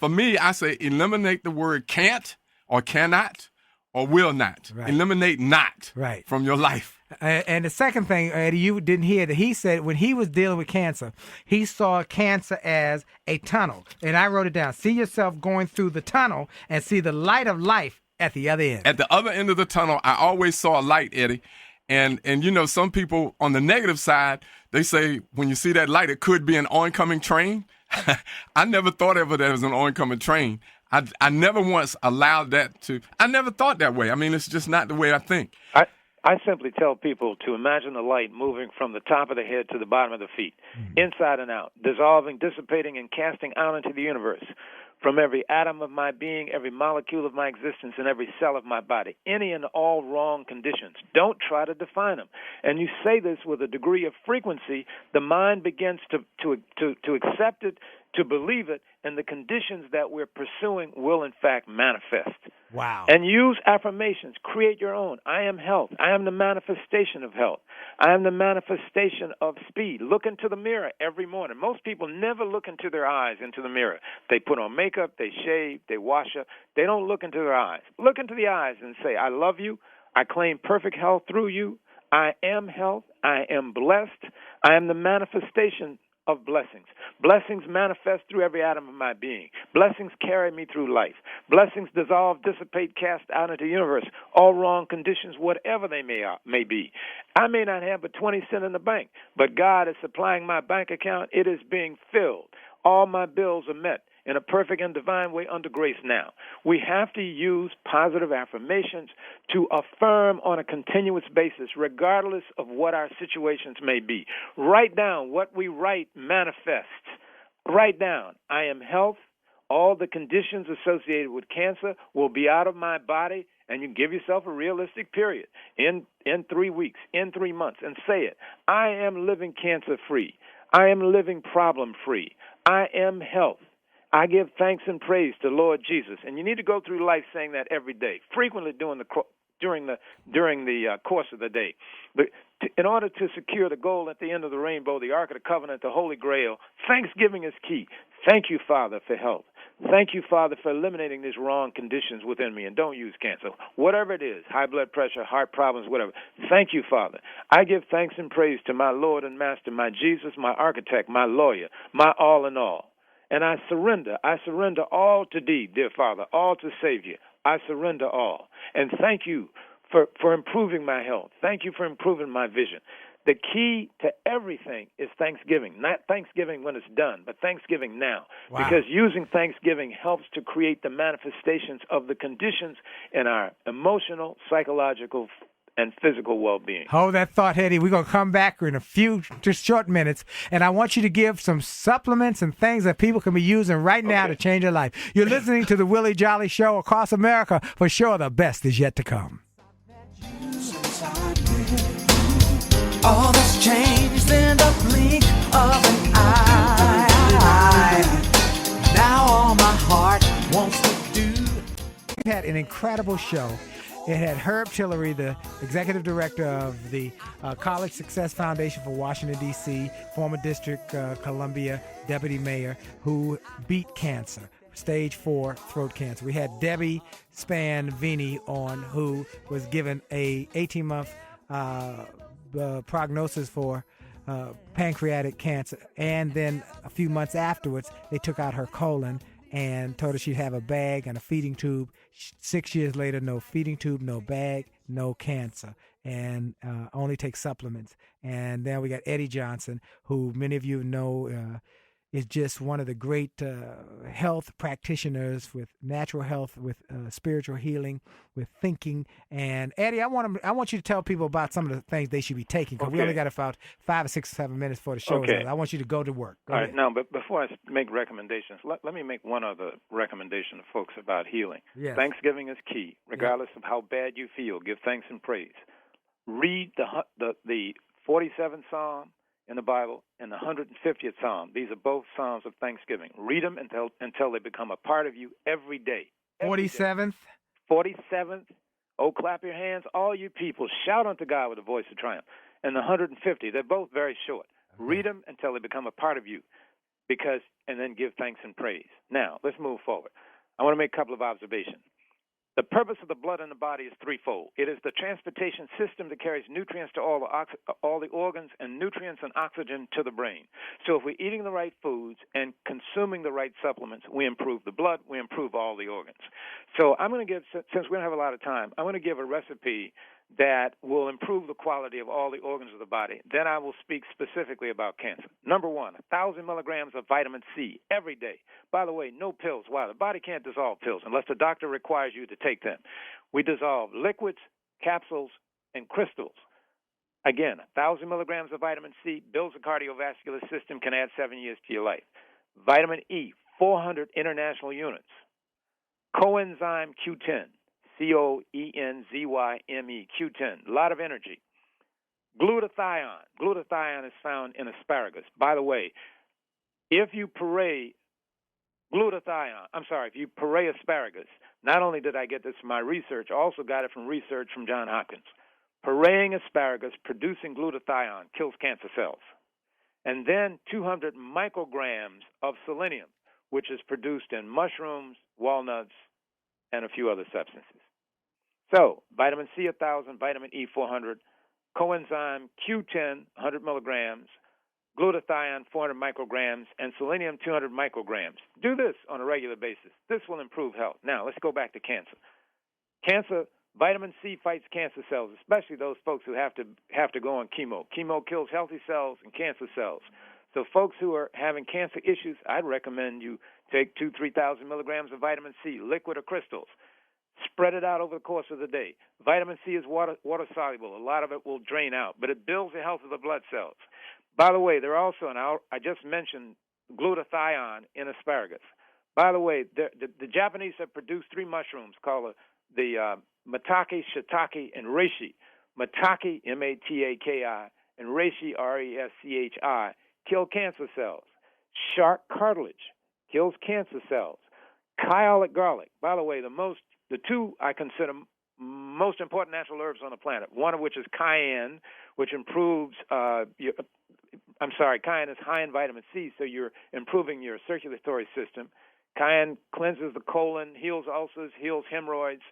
For me, I say eliminate the word can't or cannot or will not. Right. Eliminate not Right. from your life. And the second thing, Eddie, you didn't hear that he said when he was dealing with cancer, he saw cancer as a tunnel. And I wrote it down. See yourself going through the tunnel and see the light of life at the other end. At the other end of the tunnel, I always saw a light, Eddie. And some people on the negative side, they say when you see that light, it could be an oncoming train. I never thought of it as an oncoming train. I never once allowed that to. I never thought that way. I mean, it's just not the way I think. I simply tell people to imagine the light moving from the top of the head to the bottom of the feet, inside and out, dissolving, dissipating, and casting out into the universe. From every atom of my being, every molecule of my existence, and every cell of my body. Any and all wrong conditions. Don't try to define them. And you say this with a degree of frequency, the mind begins to accept it, to believe it, and the conditions that we're pursuing will, in fact, manifest. Wow. And use affirmations. Create your own. I am health. I am the manifestation of health. I am the manifestation of speed. Look into the mirror every morning. Most people never look into their eyes, into the mirror. They put on makeup, they shave, they wash up. They don't look into their eyes. Look into the eyes and say, I love you. I claim perfect health through you. I am health. I am blessed. I am the manifestation of blessings. Blessings manifest through every atom of my being. Blessings carry me through life. Blessings dissolve, dissipate, cast out into the universe. All wrong conditions, whatever they may be. I may not have but 20 cents in the bank, but God is supplying my bank account. It is being filled. All my bills are met in a perfect and divine way under grace now. We have to use positive affirmations to affirm on a continuous basis, regardless of what our situations may be. Write down what we write manifests. Write down, I am health. All the conditions associated with cancer will be out of my body, and you give yourself a realistic period in 3 weeks, in 3 months, and say it. I am living cancer-free. I am living problem-free. I am health. I give thanks and praise to Lord Jesus. And you need to go through life saying that every day, frequently during the course of the day. But in order to secure the goal at the end of the rainbow, the Ark of the Covenant, the Holy Grail, thanksgiving is key. Thank you, Father, for health. Thank you, Father, for eliminating these wrong conditions within me. And don't use cancer. Whatever it is, high blood pressure, heart problems, whatever. Thank you, Father. I give thanks and praise to my Lord and Master, my Jesus, my architect, my lawyer, my all in all. And I surrender all to thee, dear Father, all to save you. I surrender all. And thank you for improving my health. Thank you for improving my vision. The key to everything is thanksgiving. Not thanksgiving when it's done, but thanksgiving now. Wow. Because using thanksgiving helps to create the manifestations of the conditions in our emotional, psychological, and physical well-being. Hold that thought, Hetty. We're going to come back in a few just short minutes, and I want you to give some supplements and things that people can be using right now to change their life. You're listening to the Willie Jolley Show across America. For sure, the best is yet to come. All that's changed in the blink of an eye. Now all my heart wants to do. We had an incredible show. It had Herb Tillery, the executive director of the College Success Foundation for Washington, D.C., former District Columbia deputy mayor, who beat cancer, stage 4 throat cancer. We had Debbie Span-Vini on, who was given a 18-month prognosis for pancreatic cancer. And then a few months afterwards, they took out her colon and told her she'd have a bag and a feeding tube. 6 years later, no feeding tube, no bag, no cancer, and only take supplements. And then we got Eddie Johnson, who many of you know is just one of the great health practitioners with natural health, with spiritual healing, with thinking. And Eddie, I want you to tell people about some of the things they should be taking, because we only got about 5 or 6 or 7 minutes for the show. Okay. I want you to go to work. Go All ahead. right, now, but before I make recommendations, let me make one other recommendation to folks about healing. Yes. Thanksgiving is key. Regardless of how bad you feel, give thanks and praise. Read the 47th Psalm in the Bible and the 150th Psalm. These are both Psalms of thanksgiving. Read them until they become a part of you every day. 47th? 47th. Oh, clap your hands, all you people. Shout unto God with a voice of triumph. And the 150, they're both very short. Okay. Read them until they become a part of you, and then give thanks and praise. Now, let's move forward. I want to make a couple of observations. The purpose of the blood in the body is threefold. It is the transportation system that carries nutrients to all the organs and nutrients and oxygen to the brain. So if we're eating the right foods and consuming the right supplements, we improve the blood, we improve all the organs. So I'm going to give, since we don't have a lot of time, I'm going to give a recipe that will improve the quality of all the organs of the body. Then I will speak specifically about cancer. Number one, 1,000 milligrams of vitamin C every day. By the way, no pills. Why? The body can't dissolve pills unless the doctor requires you to take them. We dissolve liquids, capsules, and crystals. Again, 1,000 milligrams of vitamin C builds the cardiovascular system, can add 7 years to your life. Vitamin E, 400 international units. Coenzyme Q10. Coenzyme, Q10, a lot of energy. Glutathione. Glutathione is found in asparagus. By the way, if you puree asparagus, not only did I get this from my research, I also got it from research from Johns Hopkins. Pureeing asparagus, producing glutathione, kills cancer cells. And then 200 micrograms of selenium, which is produced in mushrooms, walnuts, and a few other substances. So, vitamin C 1,000, vitamin E 400, coenzyme Q10 100 milligrams, glutathione 400 micrograms, and selenium 200 micrograms. Do this on a regular basis. This will improve health. Now, let's go back to cancer. Cancer, vitamin C fights cancer cells, especially those folks who have to go on chemo. Chemo kills healthy cells and cancer cells. So folks who are having cancer issues, I'd recommend you take 3,000 milligrams of vitamin C, liquid or crystals. Spread it out over the course of the day. Vitamin C is water soluble. A lot of it will drain out, but it builds the health of the blood cells. By the way, there are also, and I just mentioned glutathione in asparagus. By the way, the Japanese have produced 3 mushrooms called the maitake, shiitake, and reishi. Maitake, M-A-T-A-K-I, and reishi, R-E-S-C-H-I, kill cancer cells. Shark cartilage kills cancer cells. Kyolic garlic. By the way, the 2 I consider most important natural herbs on the planet, one of which is cayenne, which improves cayenne is high in vitamin C, so you're improving your circulatory system. Cayenne cleanses the colon, heals ulcers, heals hemorrhoids,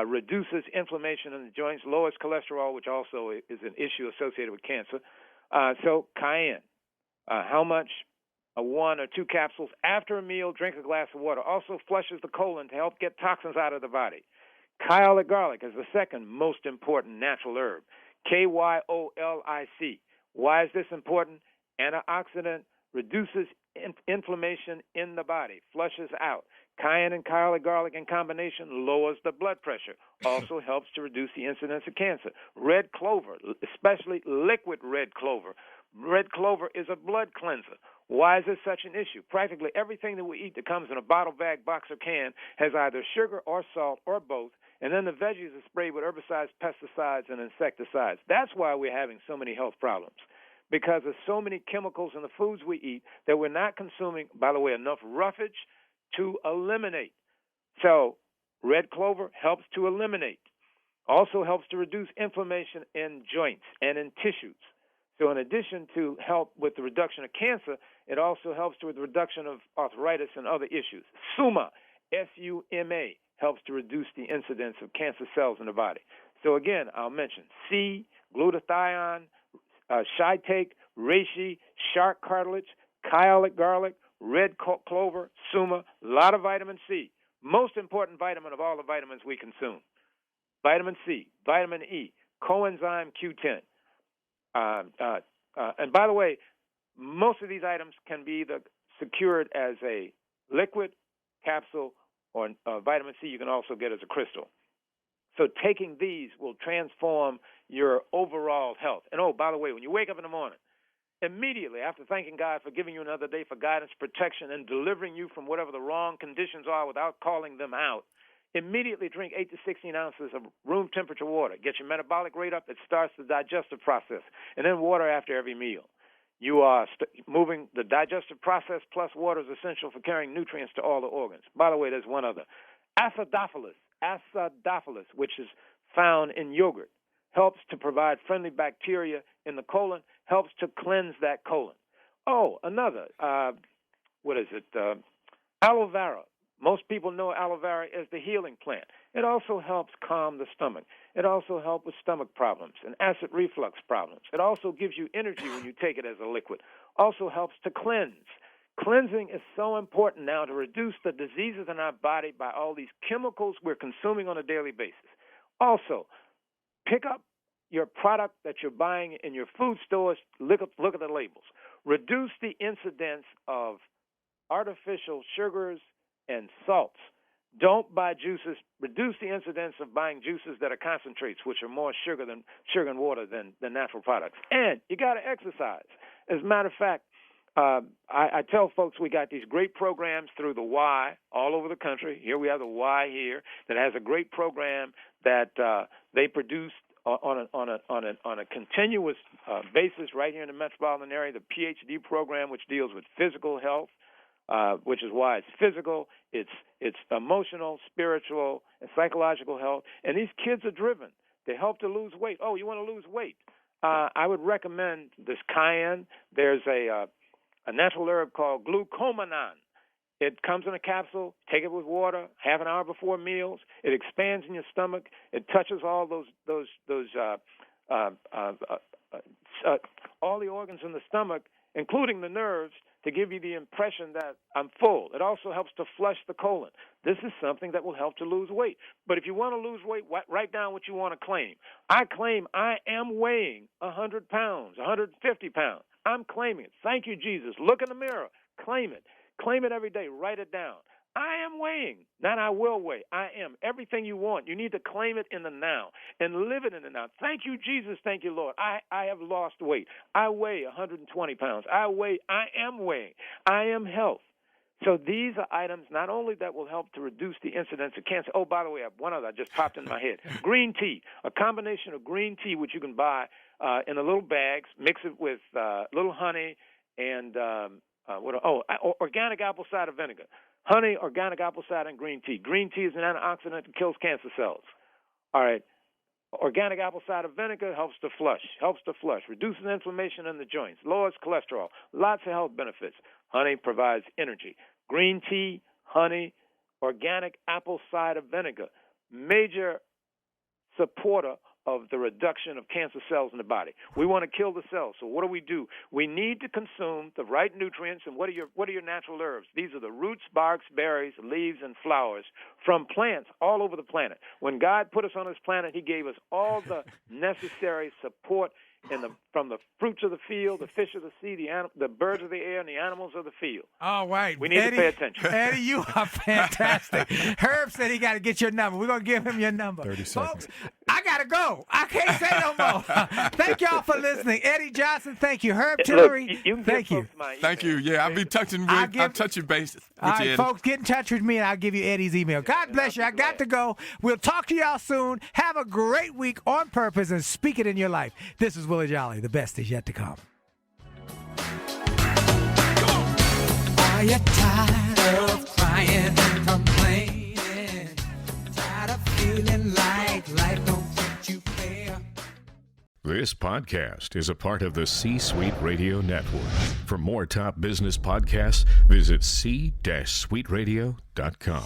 reduces inflammation in the joints, lowers cholesterol, which also is an issue associated with cancer. So cayenne. How much? 1 or 2 capsules after a meal. Drink a glass of water. Also flushes the colon to help get toxins out of the body. Kyolic garlic is the second most important natural herb. Kyolic. Why is this important? Antioxidant, reduces inflammation in the body, flushes out. Cayenne and kyolic garlic in combination lowers the blood pressure. Also helps to reduce the incidence of cancer. Red clover, especially liquid red clover. Red clover is a blood cleanser. Why is this such an issue? Practically everything that we eat that comes in a bottle, bag, box, or can has either sugar or salt or both, and then the veggies are sprayed with herbicides, pesticides, and insecticides. That's why we're having so many health problems, because there's so many chemicals in the foods we eat that we're not consuming, by the way, enough roughage to eliminate. So red clover helps to eliminate. Also helps to reduce inflammation in joints and in tissues. So in addition to help with the reduction of cancer, it also helps with the reduction of arthritis and other issues. Suma, S-U-M-A, helps to reduce the incidence of cancer cells in the body. So again, I'll mention C, glutathione, shiitake, reishi, shark cartilage, kyolic garlic, red clover, suma, a lot of vitamin C. Most important vitamin of all the vitamins we consume. Vitamin C, vitamin E, coenzyme Q10. And by the way, most of these items can be either secured as a liquid, capsule, or vitamin C you can also get as a crystal. So taking these will transform your overall health. And oh, by the way, when you wake up in the morning, immediately after thanking God for giving you another day for guidance, protection, and delivering you from whatever the wrong conditions are without calling them out, immediately drink 8 to 16 ounces of room temperature water. Get your metabolic rate up. It starts the digestive process. And then water after every meal. You are moving the digestive process plus water is essential for carrying nutrients to all the organs. By the way, there's one other. Acidophilus, which is found in yogurt, helps to provide friendly bacteria in the colon, helps to cleanse that colon. Oh, another, aloe vera. Most people know aloe vera as the healing plant. It also helps calm the stomach. It also helps with stomach problems and acid reflux problems. It also gives you energy when you take it as a liquid. Also helps to cleanse. Cleansing is so important now to reduce the diseases in our body by all these chemicals we're consuming on a daily basis. Also, Pick up your product that you're buying in your food stores. Look at the labels. Reduce the incidence of artificial sugars and salts. Don't buy juices. Reduce the incidence of buying juices that are concentrates, which are more sugar and water than natural products. And you got to exercise. As a matter of fact, I tell folks we got these great programs through the Y all over the country. Here we have the Y here that has a great program that they produce on a continuous basis right here in the metropolitan area. The PhD program, which deals with physical health, which is why it's physical, it's emotional, spiritual, and psychological health. And these kids are driven. They help to lose weight. Oh, you want to lose weight? I would recommend this cayenne. There's a natural herb called glucomannan. It comes in a capsule. Take it with water, half an hour before meals. It expands in your stomach. It touches all all the organs in the stomach, including the nerves, to give you the impression that I'm full. It also helps to flush the colon. This is something that will help to lose weight. But if you want to lose weight, write down what you want to claim. I claim I am weighing 100 pounds, 150 pounds. I'm claiming it. Thank you, Jesus. Look in the mirror. Claim it. Claim it every day. Write it down. I am weighing, not I will weigh. I am. Everything you want, you need to claim it in the now and live it in the now. Thank you, Jesus. Thank you, Lord. I have lost weight. I weigh 120 pounds. I am weighing. I am health. So these are items not only that will help to reduce the incidence of cancer. Oh, by the way, I have one other that just popped in my head. Green tea, a combination of green tea, which you can buy in the little bags, mix it with little honey and organic apple cider vinegar. Honey, organic apple cider, and green tea. Green tea is an antioxidant that kills cancer cells. All right. Organic apple cider vinegar helps to flush, reduces inflammation in the joints, lowers cholesterol, lots of health benefits. Honey provides energy. Green tea, honey, organic apple cider vinegar, major supporter of the reduction of cancer cells in the body. We want to kill the cells. So what do? We need to consume the right nutrients. And what are your natural herbs? These are the roots, barks, berries, leaves, and flowers from plants all over the planet. When God put us on this planet, he gave us all the necessary support from the fruits of the field, the fish of the sea, the birds of the air, and the animals of the field. All right. We need to pay attention. Eddie, you are fantastic. Herb said he got to get your number. We're going to give him your number. 30 seconds. Folks, I got to go. I can't say no more. Thank y'all for listening. Eddie Johnson, thank you. Herb Tillery, thank you. Thank you. Yeah, I'll be touching base with all right, you, Eddie. folks, get in touch with me, and I'll give you Eddie's email. God bless you. I got to go. We'll talk to y'all soon. Have a great week on purpose and speak it in your life. This is Willie Jolley. The best is yet to come. Are you tired of crying and complaining? Tired of feeling like life don't treat you fair? This podcast is a part of the C-Suite Radio Network. For more top business podcasts, visit c-suiteradio.com.